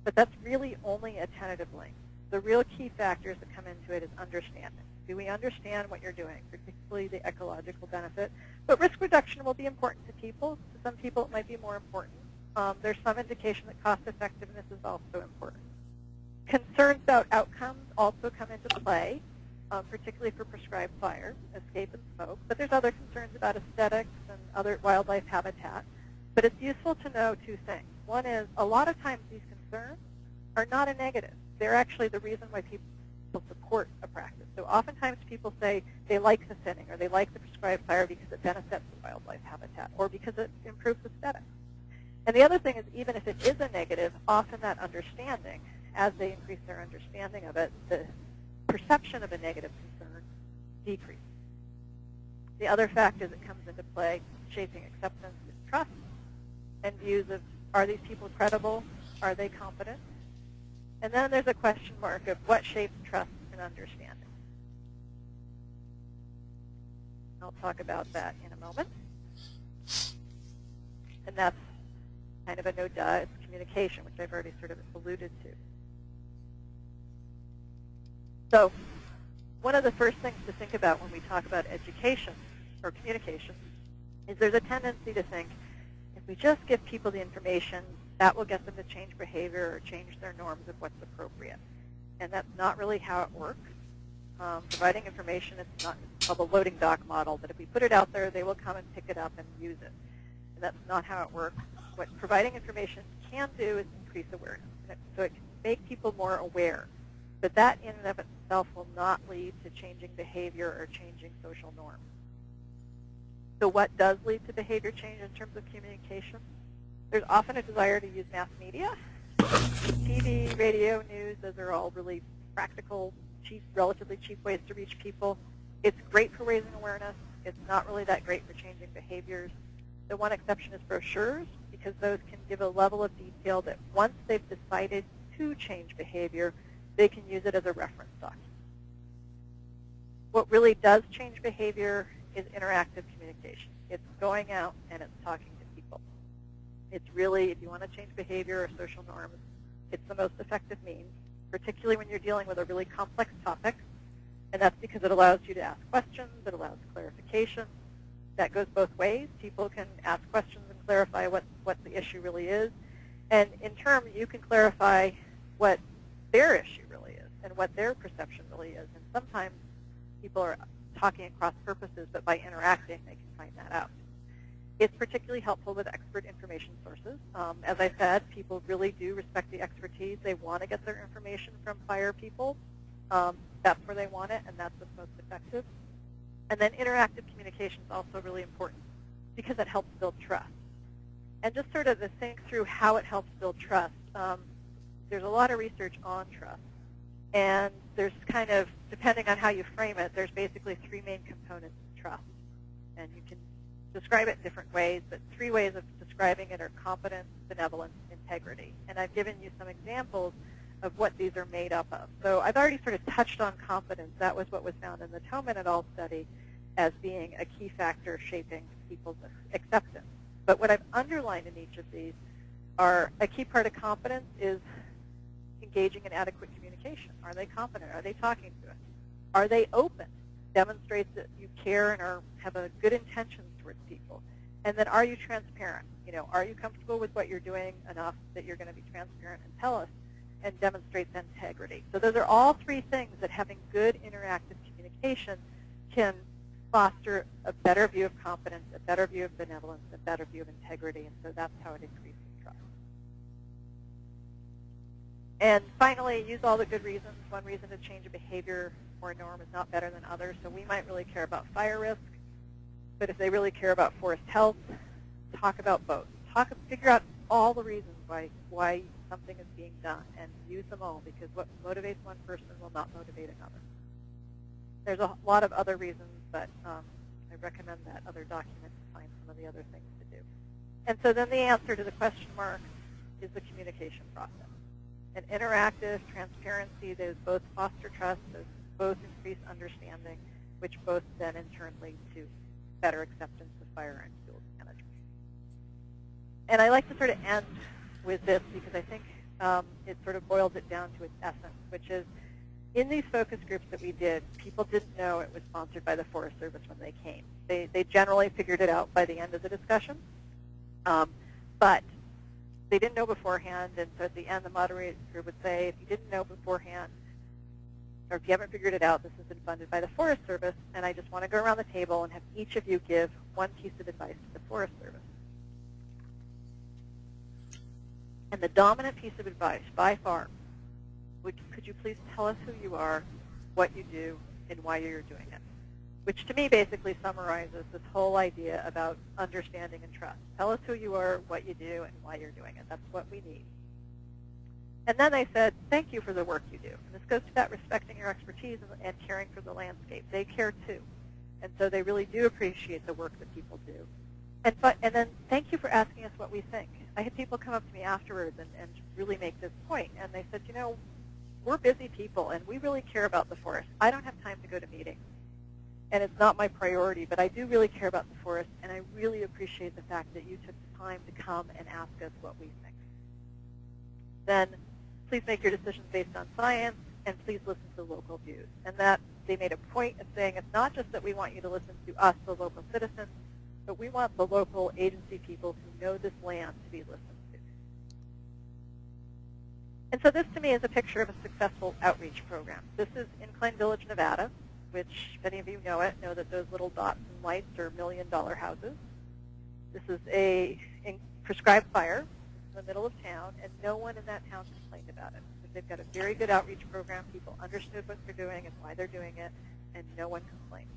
But that's really only a tentative link. The real key factors that come into it is understanding. Do we understand what you're doing, particularly the ecological benefit? But risk reduction will be important to people. To some people, it might be more important. There's some indication that cost effectiveness is also important. Concerns about outcomes also come into play, particularly for prescribed fire, escape and smoke. But there's other concerns about aesthetics and other wildlife habitat. But it's useful to know two things. One is, a lot of times these concerns are not a negative. They're actually the reason why people support a practice. So oftentimes people say they like the thinning or they like the prescribed fire because it benefits the wildlife habitat or because it improves aesthetics. And the other thing is, even if it is a negative, often that understanding, as they increase their understanding of it, the perception of a negative concern decreases. The other factor that comes into play, shaping acceptance, is trust and views of, are these people credible? Are they competent? And then there's a question mark of what shapes trust and understanding. I'll talk about that in a moment. And that's kind of a no-duh, it's communication, which I've already sort of alluded to. So one of the first things to think about when we talk about education or communication is there's a tendency to think, if we just give people the information, that will get them to change behavior or change their norms of what's appropriate. And that's not really how it works. Providing information, it's called the loading dock model, that if we put it out there, they will come and pick it up and use it. And that's not how it works. What providing information can do is increase awareness. So it can make people more aware. But that in and of itself will not lead to changing behavior or changing social norms. So what does lead to behavior change in terms of communication? There's often a desire to use mass media. TV, radio, news, those are all really practical, cheap, relatively cheap ways to reach people. It's great for raising awareness. It's not really that great for changing behaviors. The one exception is brochures, because those can give a level of detail that once they've decided to change behavior, they can use it as a reference document. What really does change behavior is interactive communication. It's going out and it's talking to people. It's really, if you want to change behavior or social norms, it's the most effective means, particularly when you're dealing with a really complex topic. And that's because it allows you to ask questions, it allows clarification. That goes both ways. People can ask questions and clarify what the issue really is. And in turn, you can clarify what their issue really is and what their perception really is. And sometimes people are talking across purposes, but by interacting, they can find that out. It's particularly helpful with expert information sources. As I said, people really do respect the expertise. They want to get their information from fire people. That's where they want it, and that's what's most effective. And then interactive communication is also really important because it helps build trust. and just sort of to think through how it helps build trust. There's a lot of research on trust. And there's kind of, depending on how you frame it, there's basically three main components of trust. And you can describe it in different ways, but three ways of describing it are competence, benevolence, integrity. And I've given you some examples of what these are made up of. So I've already sort of touched on competence. That was what was found in the Toman et al. Study as being a key factor shaping people's acceptance. But what I've underlined in each of these are a key part of competence is engaging in adequate communication. Are they competent? Are they talking to us? Are they open? Demonstrates that you care and have a good intentions towards people. And then are you transparent? Are you comfortable with what you're doing enough that you're going to be transparent and tell us, and demonstrates integrity? So those are all three things that having good interactive communication can foster a better view of competence, a better view of benevolence, a better view of integrity, and so that's how it increases trust. And finally, use all the good reasons. One reason to change a behavior or a norm is not better than others. So we might really care about fire risk, but if they really care about forest health, talk about both. Figure out all the reasons why something is being done, and use them all, because what motivates one person will not motivate another. There's a lot of other reasons, but I recommend that other document to find some of the other things to do. And so then the answer to the question mark is the communication process. And interactive, transparency, those both foster trust, those both increase understanding, which both then in turn lead to better acceptance of fire and fuels management. And I like to sort of end with this because I think it sort of boils it down to its essence, which is in these focus groups that we did, people didn't know it was sponsored by the Forest Service when they came. They generally figured it out by the end of the discussion, but they didn't know beforehand, and so at the end the moderator would say, if you didn't know beforehand, or if you haven't figured it out, this has been funded by the Forest Service, and I just want to go around the table and have each of you give one piece of advice to the Forest Service. And the dominant piece of advice, by far, could you please tell us who you are, what you do, and why you're doing it? Which to me basically summarizes this whole idea about understanding and trust. Tell us who you are, what you do, and why you're doing it. That's what we need. And then they said, thank you for the work you do. And this goes to that respecting your expertise and caring for the landscape. They care too. And so they really do appreciate the work that people do. And then thank you for asking us what we think. I had people come up to me afterwards and really make this point. And they said, we're busy people, and we really care about the forest. I don't have time to go to meetings, and it's not my priority, but I do really care about the forest, and I really appreciate the fact that you took the time to come and ask us what we think. Then please make your decisions based on science, and please listen to local views. And that they made a point of saying it's not just that we want you to listen to us, the local citizens, but we want the local agency people who know this land to be listened to. And so this, to me, is a picture of a successful outreach program. This is in Klein Village, Nevada, which, if any of you know it, know that those little dots and lights are million-dollar houses. This is a prescribed fire in the middle of town, and no one in that town complained about it. Because they've got a very good outreach program. People understood what they're doing and why they're doing it, and no one complained.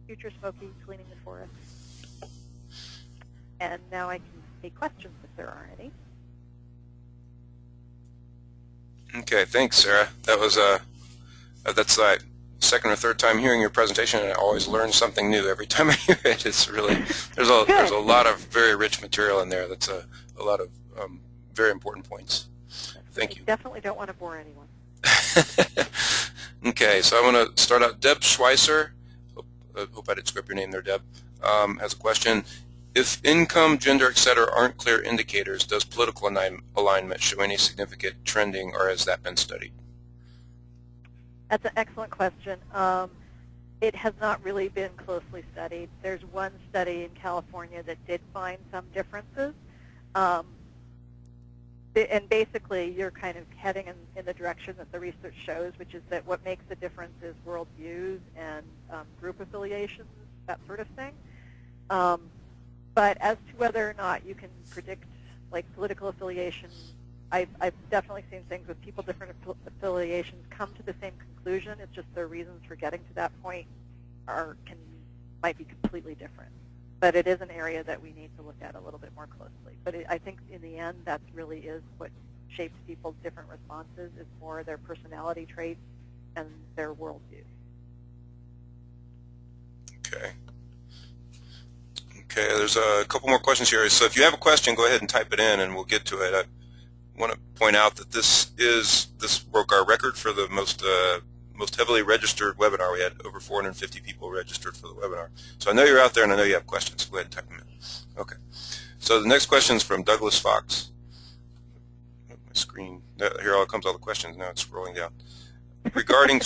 Future Smoky, cleaning the forest. And now I can take questions if there are any. Okay, thanks, Sarah. That was that's like second or third time hearing your presentation, and I always learn something new every time I hear it. It's really there's a lot of very rich material in there. That's a lot of very important points. Thank you. Definitely don't want to bore anyone. Okay, so I'm going to start out. Deb Schweisser, hope I didn't screw up your name there, Deb, has a question. If income, gender, etc. aren't clear indicators, does political alignment show any significant trending, or has that been studied? That's an excellent question. It has not really been closely studied. There's one study in California that did find some differences. And basically, you're kind of heading in the direction that the research shows, which is that what makes the difference is worldviews and group affiliations, that sort of thing. But as to whether or not you can predict, like, political affiliation, I've definitely seen things with people different affiliations come to the same conclusion. It's just their reasons for getting to that point might be completely different. but it is an area that we need to look at a little bit more closely. But I think in the end, that really is what shapes people's different responses, is more their personality traits and their worldview. Okay. Okay, there's a couple more questions here. So if you have a question, go ahead and type it in and we'll get to it. I want to point out that this broke our record for the most heavily registered webinar. We had over 450 people registered for the webinar. So I know you're out there and I know you have questions. Go ahead and type them in. Okay. So the next question is from Douglas Fox. My screen, here comes all the questions. Now it's scrolling down. Regarding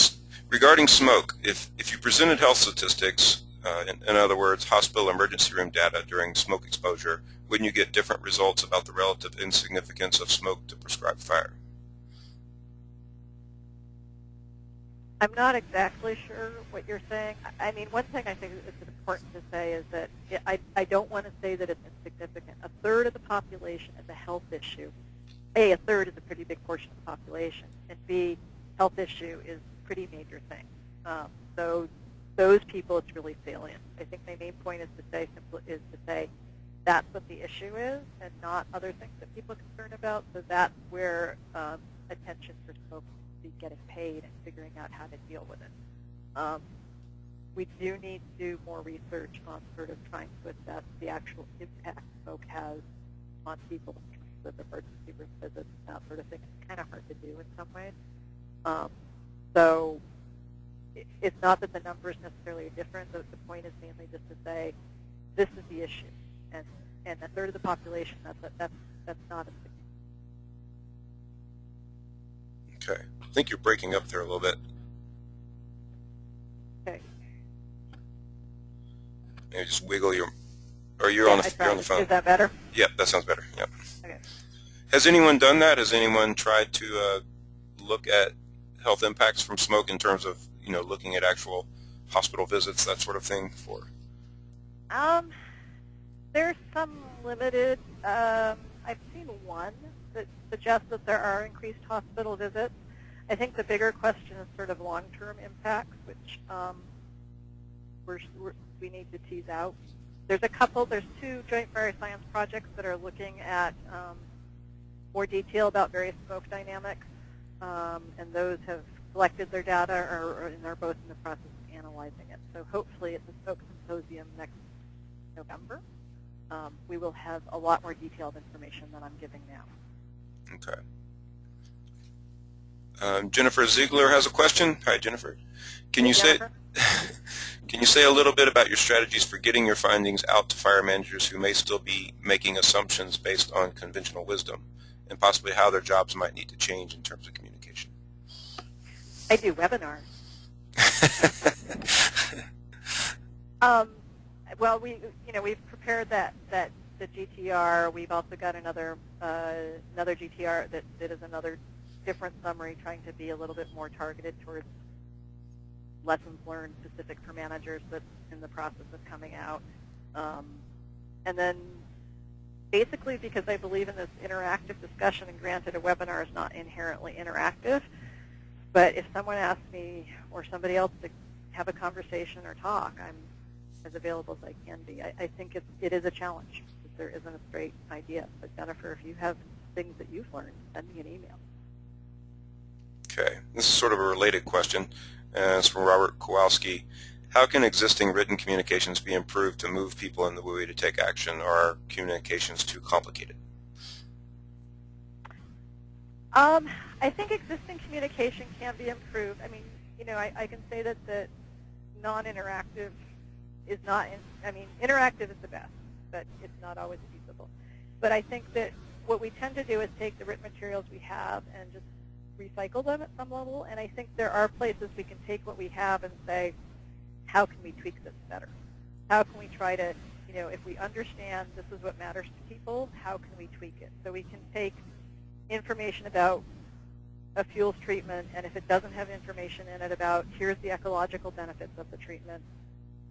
smoke, if you presented health statistics, in other words, hospital emergency room data during smoke exposure, wouldn't you get different results about the relative insignificance of smoke to prescribed fire? I'm not exactly sure what you're saying. I mean, one thing I think it's important to say is that I don't want to say that it's insignificant. A third of the population is a health issue. A third is a pretty big portion of the population, and B, health issue is a pretty major thing. So those people, it's really salient. I think my main point is to say that's what the issue is, and not other things that people are concerned about. So that's where attention for smoke be getting paid and figuring out how to deal with it. We do need to do more research on sort of trying to assess the actual impact smoke has on people in terms of emergency room visits and that sort of thing. It's kind of hard to do in some ways. So it's not that the numbers necessarily are different. The point is mainly just to say this is the issue, and a third of the population, that's not a significant. Okay. I think you're breaking up there a little bit. Okay. Maybe just wiggle your, or you're on the phone. Is that better? Yeah, that sounds better. Yeah. Okay. Has anyone done that? Has anyone tried to look at health impacts from smoke in terms of, looking at actual hospital visits, that sort of thing? There's some limited. I've seen one that suggests that there are increased hospital visits. I think the bigger question is sort of long-term impacts, which we need to tease out. There's two joint fire science projects that are looking at more detail about various smoke dynamics, and those have collected their data and are both in the process of analyzing it. So hopefully at the Smoke Symposium next November, we will have a lot more detailed information than I'm giving now. Okay. Jennifer Ziegler has a question. Hi, Jennifer. Can you say a little bit about your strategies for getting your findings out to fire managers who may still be making assumptions based on conventional wisdom, and possibly how their jobs might need to change in terms of communication? I do webinars. Well, we've prepared the GTR. We've also got another GTR that is another different summary, trying to be a little bit more targeted towards lessons learned specific for managers, that's in the process of coming out. And then basically, because I believe in this interactive discussion, and granted a webinar is not inherently interactive, but if someone asks me or somebody else to have a conversation or talk, I'm as available as I can be. I think it is a challenge. There isn't a straight idea. But Jennifer, if you have things that you've learned, send me an email. Okay. This is sort of a related question. It's from Robert Kowalski. How can existing written communications be improved to move people in the way to take action, or are communications too complicated? I think existing communication can be improved. I mean, I can say that the non-interactive is not, interactive is the best, but it's not always feasible. But I think that what we tend to do is take the written materials we have and just recycle them at some level, and I think there are places we can take what we have and say, how can we tweak this better? How can we try to, if we understand this is what matters to people, how can we tweak it? So we can take information about a fuels treatment, and if it doesn't have information in it about here's the ecological benefits of the treatment,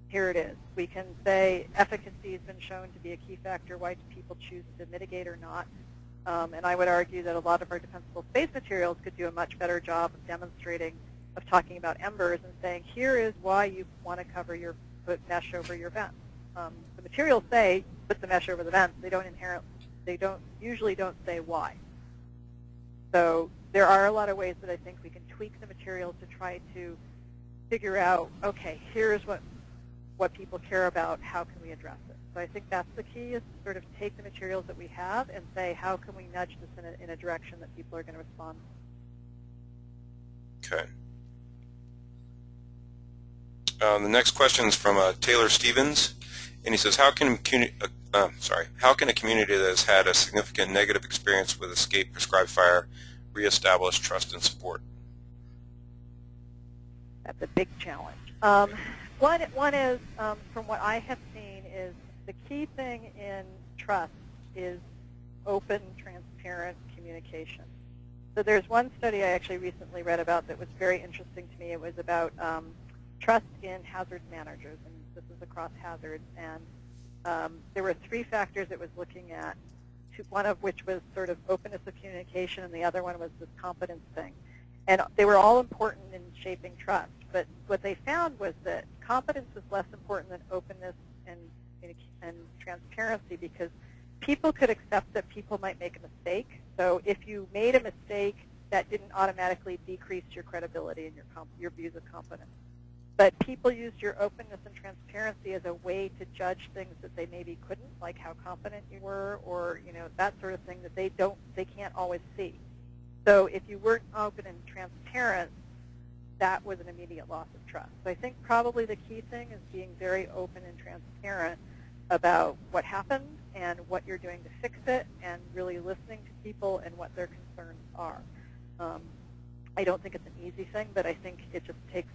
here it is. We can say efficacy has been shown to be a key factor. Why do people choose to mitigate or not? And I would argue that a lot of our defensible space materials could do a much better job of demonstrating, of talking about embers and saying, here is why you want to cover put mesh over your vents. the materials say put the mesh over the vents. They usually don't say why. So there are a lot of ways that I think we can tweak the materials to try to figure out, okay, here's what people care about, how can we address it? So I think that's the key, is to sort of take the materials that we have and say, how can we nudge this in a direction that people are going to respond to? Okay. The next question is from Taylor Stevens, and he says, how can a community that has had a significant negative experience with escape prescribed fire reestablish trust and support? That's a big challenge. One is, from what I have seen, is the key thing in trust is open, transparent communication. So there's one study I actually recently read about that was very interesting to me. It was about trust in hazard managers, and this is across hazards. And there were 3 factors it was looking at, one of which was sort of openness of communication, and the other one was this competence thing. And they were all important in shaping trust. But what they found was that competence was less important than openness and transparency, because people could accept that people might make a mistake. So if you made a mistake, that didn't automatically decrease your credibility and your views of competence. But people used your openness and transparency as a way to judge things that they maybe couldn't, like how competent you were, or that sort of thing that they can't always see. So if you weren't open and transparent, that was an immediate loss of trust. So I think probably the key thing is being very open and transparent about what happened and what you're doing to fix it, and really listening to people and what their concerns are. I don't think it's an easy thing, but I think it just takes,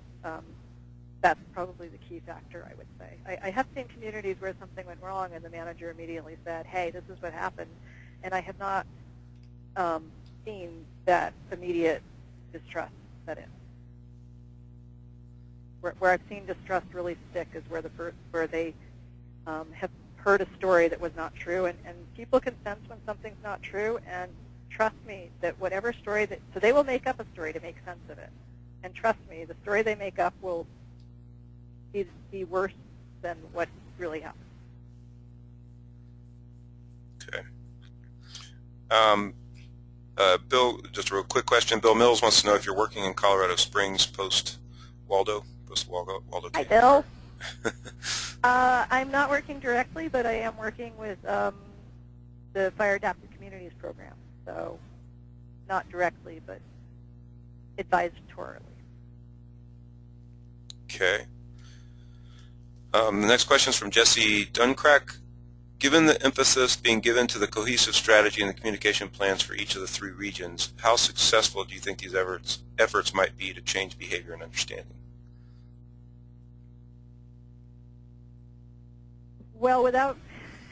that's probably the key factor, I would say. I have seen communities where something went wrong and the manager immediately said, hey, this is what happened, and I have not seen that immediate distrust set in. Where I've seen distrust really stick is where they have heard a story that was not true, and people can sense when something's not true, and trust me that whatever story so they will make up a story to make sense of it, and trust me, the story they make up will be worse than what really happened. Okay. Bill, just a real quick question. Bill Mills wants to know if you're working in Colorado Springs post-Waldo. Hi, Bill. I'm not working directly, but I am working with the Fire Adapted Communities program. So not directly, but advisory. Okay. The next question is from Jesse Duncrack. Given the emphasis being given to the cohesive strategy and the communication plans for each of the 3 regions, how successful do you think these efforts might be to change behavior and understanding? Well, without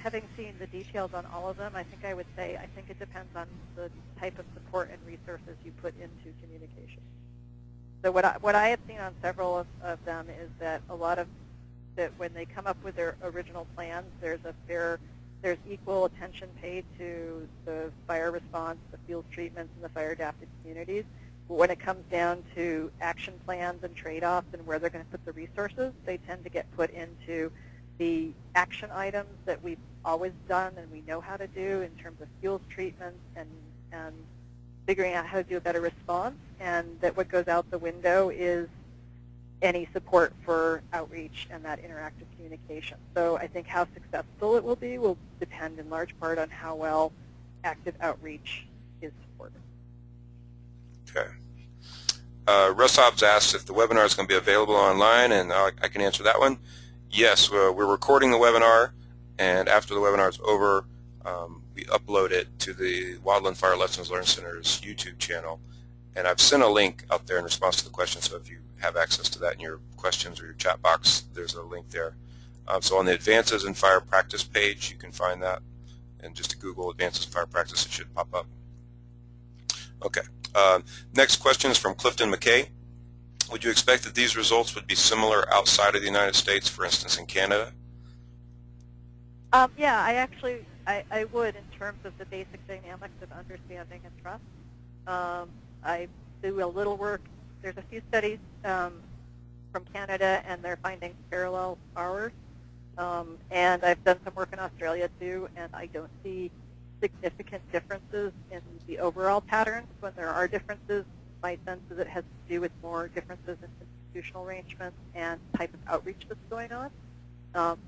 having seen the details on all of them, I think I would say I think it depends on the type of support and resources you put into communication. So what I have seen on several of them is that a lot of that when they come up with their original plans, there's equal attention paid to the fire response, the field treatments, and the fire adapted communities. But when it comes down to action plans and trade-offs and where they're going to put the resources, they tend to get put into the action items that we've always done and we know how to do in terms of fuels treatments and figuring out how to do a better response, and that what goes out the window is any support for outreach and that interactive communication. So I think how successful it will depend in large part on how well active outreach is supported. Okay. Russ Hobbs asks if the webinar is going to be available online, and I can answer that one. Yes, we're recording the webinar, and after the webinar is over, we upload it to the Wildland Fire Lessons Learned Center's YouTube channel. And I've sent a link out there in response to the question, so if you have access to that in your questions or your chat box, there's a link there. So on the Advances in Fire Practice page, you can find that. And just to Google Advances in Fire Practice, it should pop up. Okay. Next question is from Clifton McKay. Would you expect that these results would be similar outside of the United States, for instance, in Canada? Yeah, I would, in terms of the basic dynamics of understanding and trust. I do a little work. There's a few studies from Canada, and they're finding parallel ours. And I've done some work in Australia too, and I don't see significant differences in the overall patterns. When there are differences, my sense is it has to do with more differences in institutional arrangements and type of outreach that's going on,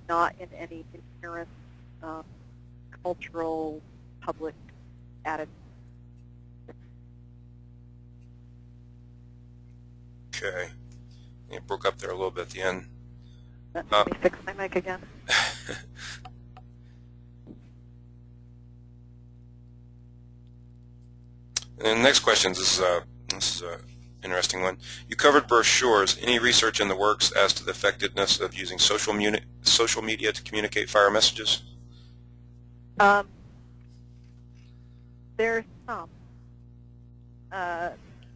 not in any inherent cultural public attitude. Okay. It broke up there a little bit at the end. Let me fix my mic again. And the next question, this is an interesting one. You covered brochures. Any research in the works as to the effectiveness of using social media to communicate fire messages? There's some.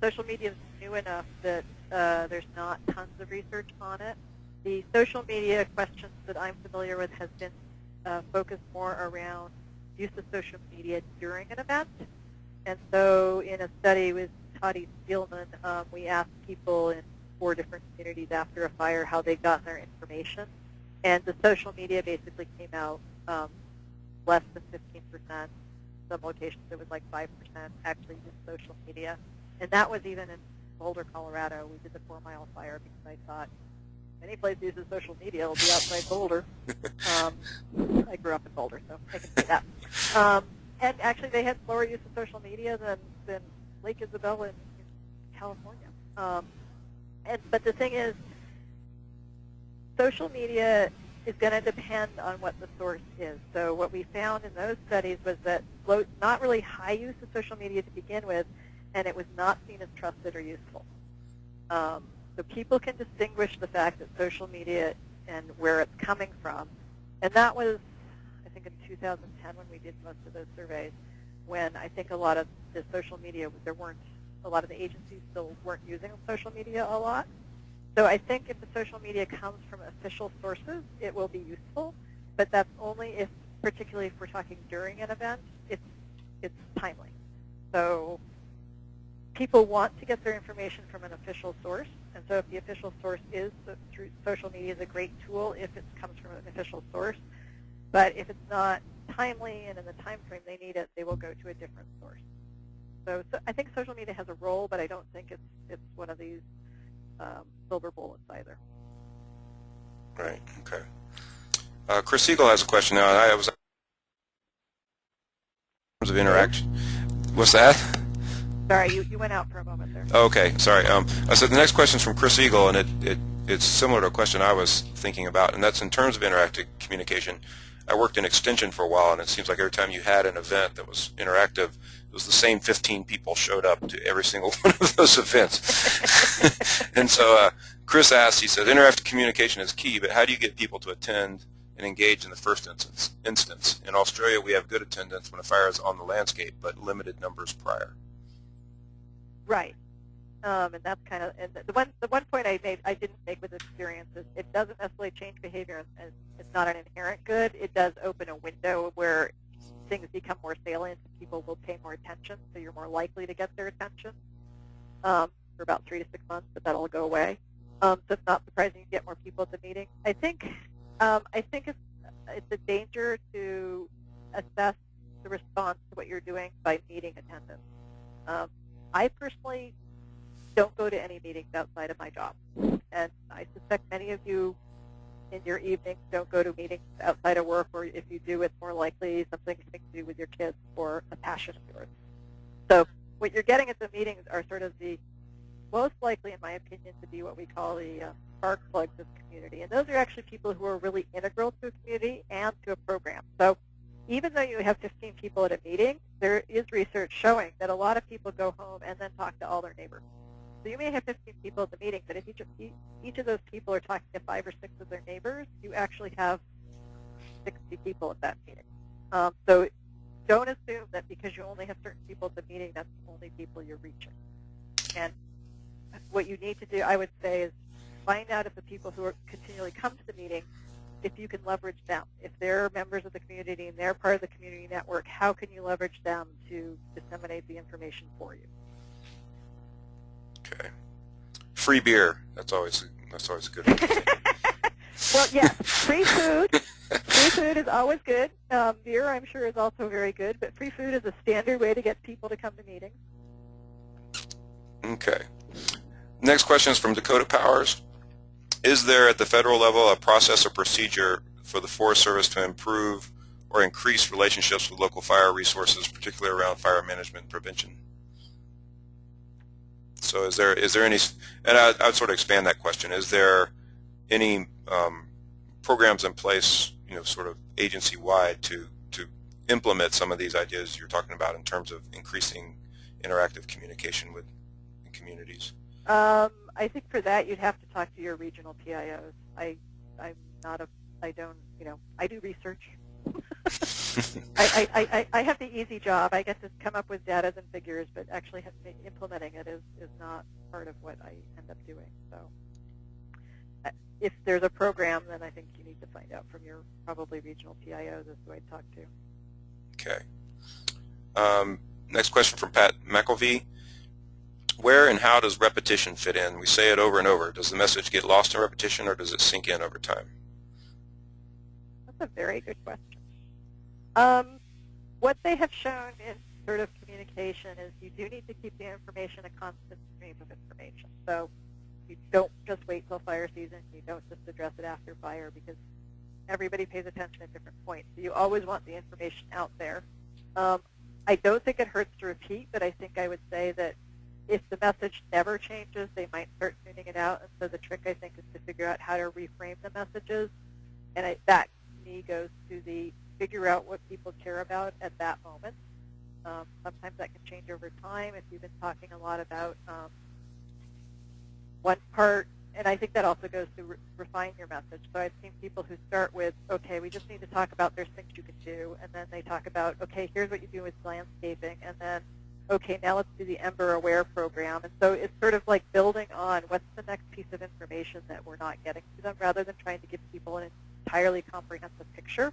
Social media is new enough that there's not tons of research on it. The social media questions that I'm familiar with has been focused more around use of social media during an event. And so in a study with Toddy Spielman, we asked people in 4 different communities after a fire how they'd gotten their information. And the social media basically came out less than 15%. Some locations it was like 5% actually used social media. And that was even in Boulder, Colorado. We did the 4 Mile fire because I thought any place that uses social media will be outside Boulder. I grew up in Boulder, so I can say that. And actually, they had slower use of social media than Lake Isabella in California. But the thing is, social media is going to depend on what the source is. So what we found in those studies was that not really high use of social media to begin with, and it was not seen as trusted or useful. So people can distinguish the fact that social media and where it's coming from. And that was, I think, in 2010 when we did most of those surveys, when I think a lot of the social media, a lot of the agencies still weren't using social media a lot. So I think if the social media comes from official sources, it will be useful, but that's only if, particularly if we're talking during an event, it's timely. So people want to get their information from an official source, and so if the official source is through social media is a great tool if it comes from an official source. But if it's not timely and in the time frame they need it, they will go to a different source. So I think social media has a role, but I don't think it's one of these silver bullets either. Right. Okay. Chris Siegel has a question now. I was in terms of interaction. What's that? Sorry, you went out for a moment there. Okay, sorry. I said the next question is from Chris Eagle, and it's similar to a question I was thinking about, and that's in terms of interactive communication. I worked in extension for a while, and it seems like every time you had an event that was interactive, it was the same 15 people showed up to every single one of those events. And so Chris asked, he said, interactive communication is key, but how do you get people to attend and engage in the first instance? In Australia, we have good attendance when a fire is on the landscape, but limited numbers prior. Right, and that's kind of the one point I didn't make with experience is it doesn't necessarily change behavior, and it's not an inherent good. It does open a window where things become more salient, and people will pay more attention, so you're more likely to get their attention for about 3 to 6 months, but that'll go away. So it's not surprising you get more people at the meeting. I think it's a danger to assess the response to what you're doing by meeting attendance. I personally don't go to any meetings outside of my job, and I suspect many of you in your evenings don't go to meetings outside of work, or if you do, it's more likely something to do with your kids or a passion of yours. So what you're getting at the meetings are sort of the most likely, in my opinion, to be what we call the spark plugs of community, and those are actually people who are really integral to a community and to a program. So even though you have 15 people at a meeting, there is research showing that a lot of people go home and then talk to all their neighbors. So you may have 15 people at the meeting, but if each of those people are talking to 5 or 6 of their neighbors, you actually have 60 people at that meeting. So don't assume that because you only have certain people at the meeting, that's the only people you're reaching. And what you need to do, I would say, is find out if the people who continually come to the meeting, if you can leverage them. If they're members of the community and they're part of the community network, how can you leverage them to disseminate the information for you? Okay. Free beer. That's always a good one. Well, yes, free food. Free food is always good. Beer, I'm sure, is also very good, but free food is a standard way to get people to come to meetings. Okay. Next question is from Dakota Powers. Is there at the federal level a process or procedure for the Forest Service to improve or increase relationships with local fire resources, particularly around fire management and prevention? So is there any, and I'd sort of expand that question, is there any programs in place, sort of agency-wide to implement some of these ideas you're talking about in terms of increasing interactive communication with communities? I think for that you'd have to talk to your regional PIOs. I do research. I have the easy job. I get to come up with data and figures, but actually implementing it is not part of what I end up doing. So if there's a program, then I think you need to find out from your probably regional PIOs as who I'd talk to. Okay. Next question from Pat McElvey. Where and how does repetition fit in? We say it over and over. Does the message get lost in repetition, or does it sink in over time? That's a very good question. What they have shown in sort of communication is you do need to keep the information a constant stream of information. So you don't just wait till fire season. You don't just address it after fire, because everybody pays attention at different points. So you always want the information out there. I don't think it hurts to repeat, but I think I would say that if the message never changes, they might start tuning it out. And so the trick, I think, is to figure out how to reframe the messages. And that, to me, goes to the figure out what people care about at that moment. Sometimes that can change over time. If you've been talking a lot about one part, and I think that also goes to refine your message. So I've seen people who start with, okay, we just need to talk about there's things you can do, and then they talk about, okay, here's what you do with landscaping, and then, okay, now let's do the Ember Aware program. And so it's sort of like building on what's the next piece of information that we're not getting to them, rather than trying to give people an entirely comprehensive picture.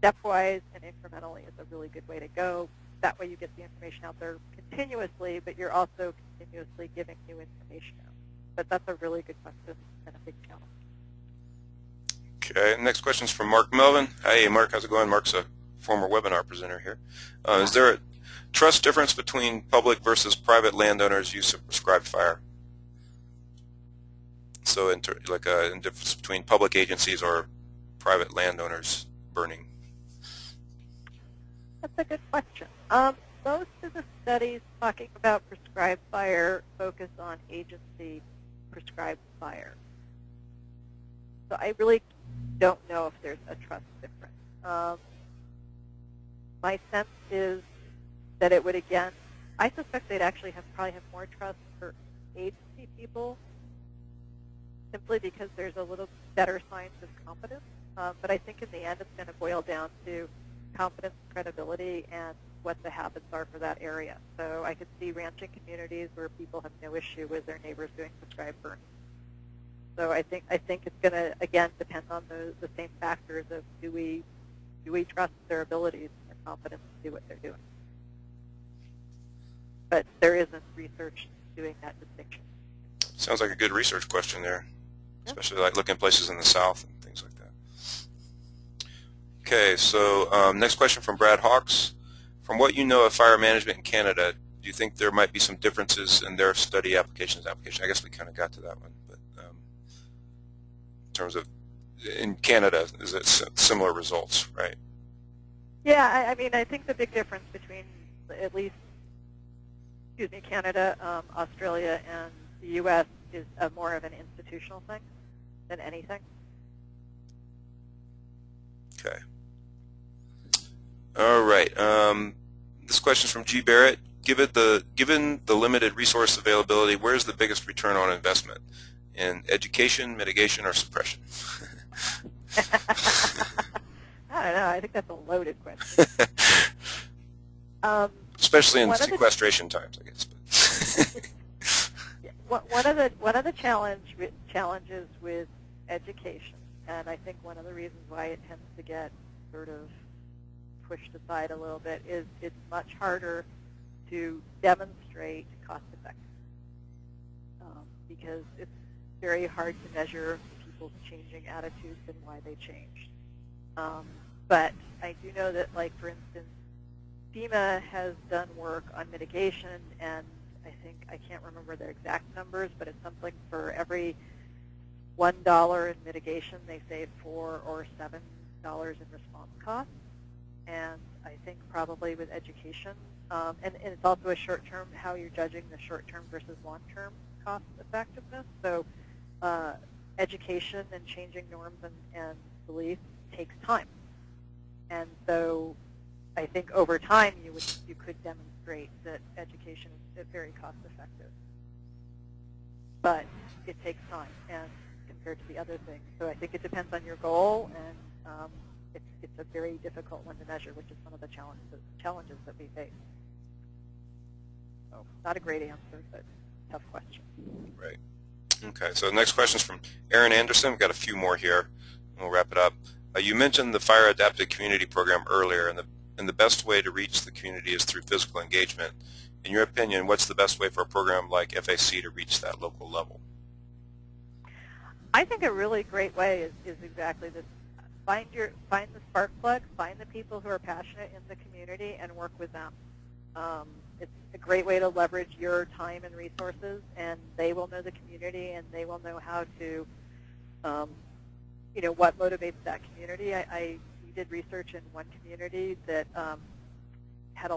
Stepwise and incrementally is a really good way to go. That way you get the information out there continuously, but you're also continuously giving new information out. But that's a really good question and a big challenge. Okay, next question is from Mark Melvin. Hey, Mark, how's it going? Mark's a former webinar presenter here. Is there a trust difference between public versus private landowners' use of prescribed fire? So a difference between public agencies or private landowners burning? That's a good question. Most of the studies talking about prescribed fire focus on agency prescribed fire. So I really don't know if there's a trust difference. My sense is that it would, again, I suspect they'd actually probably have more trust for agency people, simply because there's a little better signs of competence. But I think in the end it's going to boil down to competence, credibility, and what the habits are for that area. So I could see ranching communities where people have no issue with their neighbors doing prescribed burning. So I think it's going to, again, depend on the same factors of do we trust their abilities and their competence to do what they're doing. But there isn't research doing that distinction. Sounds like a good research question there, especially like looking at places in the South and things like that. Okay, so next question from Brad Hawks. From what you know of fire management in Canada, do you think there might be some differences in their study applications? I guess we kind of got to that one, but in terms of in Canada, is it similar results, right? Yeah, I mean, I think the big difference between at least, Canada, Australia, and the U.S. is more of an institutional thing than anything. Okay. All right. This question is from G. Barrett. Given the limited resource availability, where's the biggest return on investment? In education, mitigation, or suppression? I don't know. I think that's a loaded question. Especially in sequestration times, I guess. One of the challenges with education, and I think one of the reasons why it tends to get sort of pushed aside a little bit, is it's much harder to demonstrate cost effectiveness, because it's very hard to measure people's changing attitudes and why they changed. But I do know that, like, for instance, FEMA has done work on mitigation, and I can't remember their exact numbers, but it's something for every $1 in mitigation, they save $4 or $7 in response costs. And I think probably with education, and it's also a short-term, how you're judging the short-term versus long-term cost effectiveness. So education and changing norms and beliefs takes time. And so I think over time you could demonstrate that education is very cost-effective. But it takes time and compared to the other things. So I think it depends on your goal, and it's a very difficult one to measure, which is one of the challenges that we face. So not a great answer, but tough question. Right. Okay, so the next question is from Aaron Anderson. We've got a few more here, and we'll wrap it up. You mentioned the Fire Adapted Community Program earlier, and the best way to reach the community is through physical engagement. In your opinion, what's the best way for a program like FAC to reach that local level? I think a really great way is exactly this. Find the spark plugs, find the people who are passionate in the community, and work with them. It's a great way to leverage your time and resources, and they will know the community, and they will know how to, what motivates that community. We did research in one community that had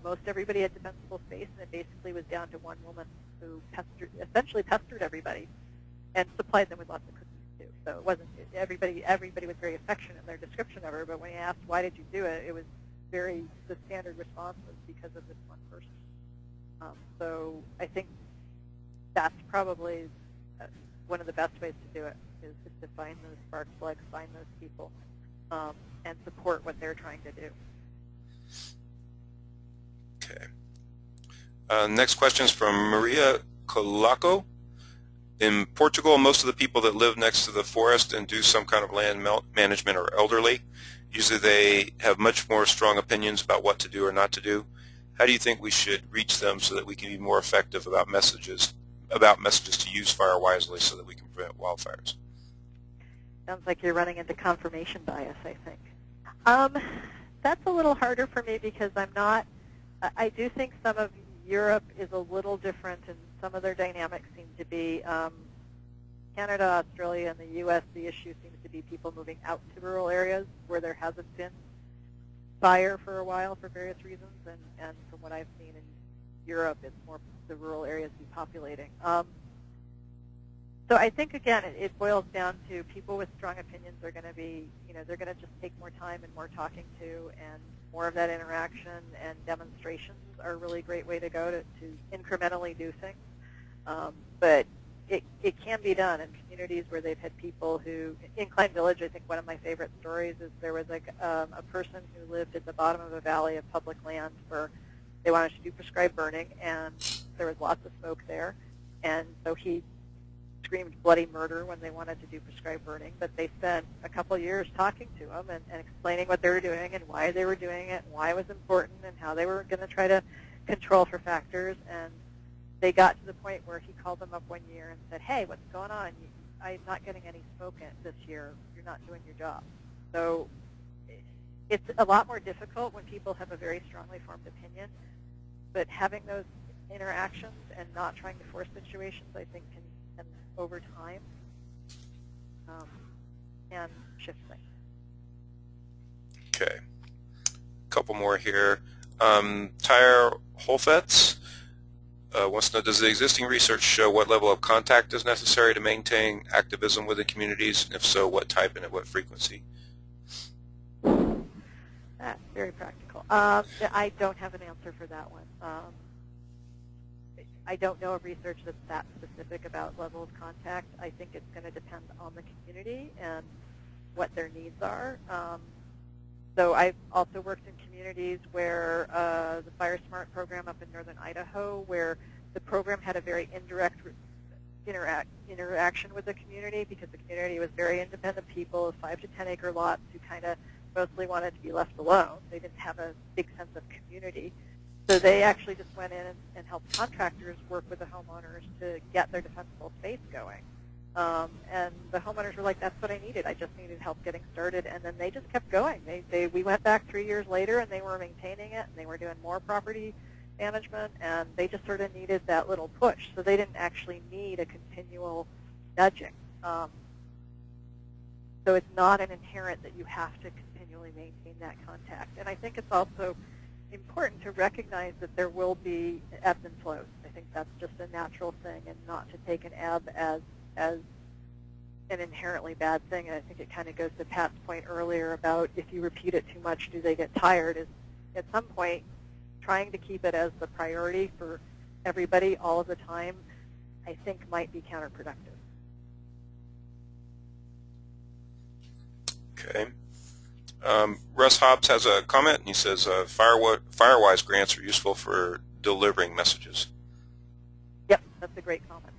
most everybody had defensible space, and it basically was down to one woman who essentially pestered everybody and supplied them with lots of cookies too. So it wasn't everybody was very affectionate in their description of her, but when you asked why did you do it, it was the standard response was because of this one person. So I think that's probably one of the best ways to do it is to find those spark plugs, find those people, and support what they're trying to do. Okay. Next question is from Maria Colaco. In Portugal, most of the people that live next to the forest and do some kind of land management are elderly. Usually they have much more strong opinions about what to do or not to do. How do you think we should reach them so that we can be more effective about messages to use fire wisely so that we can prevent wildfires? Sounds like you're running into confirmation bias, I think. That's a little harder for me because I do think some of Europe is a little different, and some of their dynamics seem to be Canada, Australia, and the U.S. The issue seems to be people moving out to rural areas where there hasn't been fire for a while for various reasons, and from what I've seen in Europe, it's more the rural areas depopulating. So I think, again, it boils down to people with strong opinions are going to be, they're going to just take more time and more talking to, and more of that interaction and demonstrations are a really great way to go to incrementally do things. But it can be done in communities where they've had people who, in Klein Village, I think one of my favorite stories is there was a person who lived at the bottom of a valley of public land where they wanted to do prescribed burning, and there was lots of smoke there. And so he screamed bloody murder when they wanted to do prescribed burning, but they spent a couple of years talking to him and explaining what they were doing and why they were doing it and why it was important and how they were going to try to control for factors. And they got to the point where he called them up one year and said, hey, what's going on? I'm not getting any smoke in this year. You're not doing your job. So it's a lot more difficult when people have a very strongly formed opinion, but having those interactions and not trying to force situations, I think, can over time and shift things. Okay. A couple more here. Tyre Holfetz wants to know, does the existing research show what level of contact is necessary to maintain activism within communities? And if so, what type and at what frequency? That's very practical. I don't have an answer for that one. I don't know of research that's that specific about level of contact. I think it's going to depend on the community and what their needs are. So I've also worked in communities where the Fire Smart program up in northern Idaho, where the program had a very indirect interaction with the community because the community was very independent people of 5 to 10 acre lots who kind of mostly wanted to be left alone. They didn't have a big sense of community. So they actually just went in and helped contractors work with the homeowners to get their defensible space going. And the homeowners were like, that's what I needed. I just needed help getting started. And then they just kept going. We went back 3 years later, and they were maintaining it, and they were doing more property management, and they just sort of needed that little push. So they didn't actually need a continual nudging. So it's not an inherent that you have to continually maintain that contact. And I think it's also important to recognize that there will be ebbs and flows. I think that's just a natural thing, and not to take an ebb as an inherently bad thing. And I think it kind of goes to Pat's point earlier about if you repeat it too much, do they get tired? Is at some point trying to keep it as the priority for everybody all of the time, I think might be counterproductive. Okay. Russ Hobbs has a comment, and he says Firewise grants are useful for delivering messages. Yep, that's a great comment.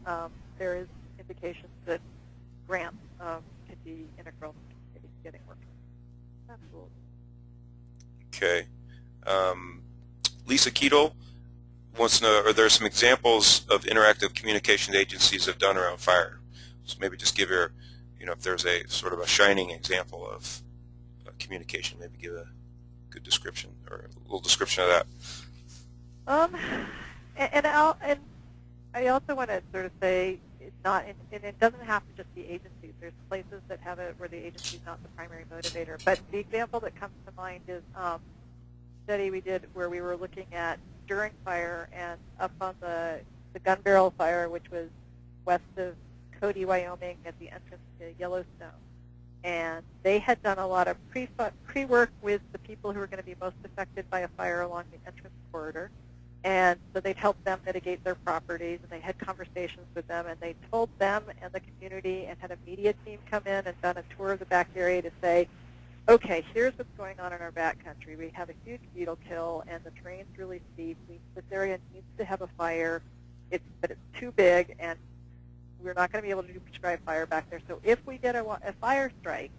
There is indications that grants could be integral to getting work. Absolutely. Okay. Lisa Keetle wants to know, are there some examples of interactive communication agencies have done around fire? So maybe just give your, if there's a sort of a shining example of communication, maybe give a good description or a little description of that. And I also want to sort of say it's not, and it doesn't have to just be agencies. There's places that have it where the agency is not the primary motivator. But the example that comes to mind is a study we did where we were looking at during fire and up on the Gun Barrel Fire, which was west of Cody, Wyoming, at the entrance to Yellowstone. And they had done a lot of pre-work with the people who were going to be most affected by a fire along the entrance corridor. And so they'd help them mitigate their properties, and they had conversations with them, and they told them and the community and had a media team come in and done a tour of the back area to say, okay, here's what's going on in our back country. We have a huge beetle kill, and the terrain's really steep. This area needs to have a fire, but it's too big, and we're not going to be able to do prescribed fire back there. So if we get a fire strike,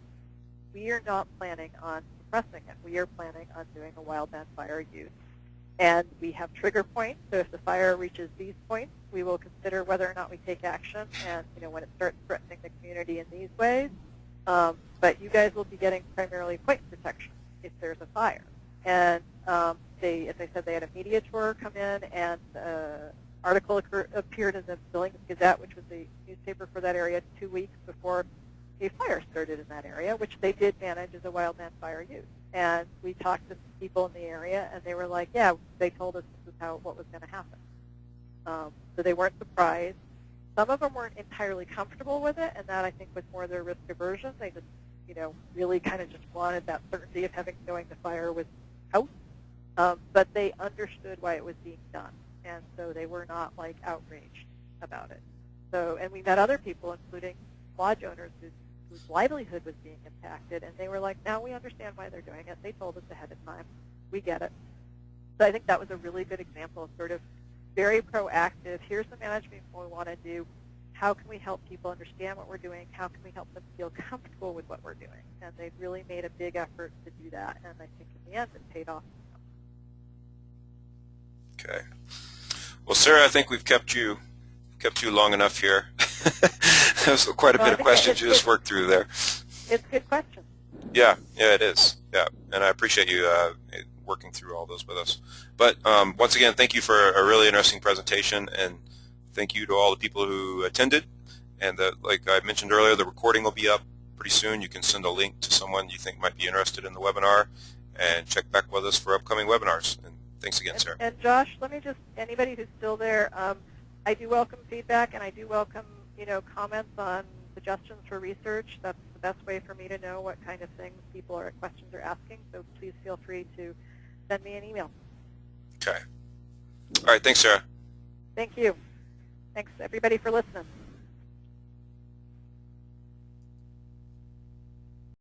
we are not planning on suppressing it. We are planning on doing a wildland fire use. And we have trigger points, so if the fire reaches these points, we will consider whether or not we take action, and when it starts threatening the community in these ways. But you guys will be getting primarily point protection if there's a fire. And as I said, they had a media tour come in, and article appeared in the Billings Gazette, which was the newspaper for that area 2 weeks before a fire started in that area, which they did manage as a wildland fire use. And we talked to people in the area, and they were like, yeah, they told us this is what was going to happen. So they weren't surprised. Some of them weren't entirely comfortable with it, and that I think was more their risk aversion. They just, really kind of just wanted that certainty of knowing the fire was out. But they understood why it was being done, and so they were not outraged about it. So, and we met other people, including lodge owners whose livelihood was being impacted, and they were like, now we understand why they're doing it. They told us ahead of time. We get it. So I think that was a really good example of sort of very proactive. Here's the management we want to do. How can we help people understand what we're doing? How can we help them feel comfortable with what we're doing? And they really made a big effort to do that, and I think in the end it paid off. Okay. Well, Sarah, I think we've kept you long enough here. There's quite a bit of questions you just worked through there. It's a good question. Yeah, it is. Yeah, and I appreciate you working through all those with us. But once again, thank you for a really interesting presentation, and thank you to all the people who attended. And like I mentioned earlier, the recording will be up pretty soon. You can send a link to someone you think might be interested in the webinar, and check back with us for upcoming webinars. And thanks again, Sarah. And Josh, let me just, anybody who's still there, I do welcome feedback, and I do welcome comments on suggestions for research. That's the best way for me to know what kind of things people or questions are asking. So please feel free to send me an email. Okay. All right. Thanks, Sarah. Thank you. Thanks, everybody, for listening.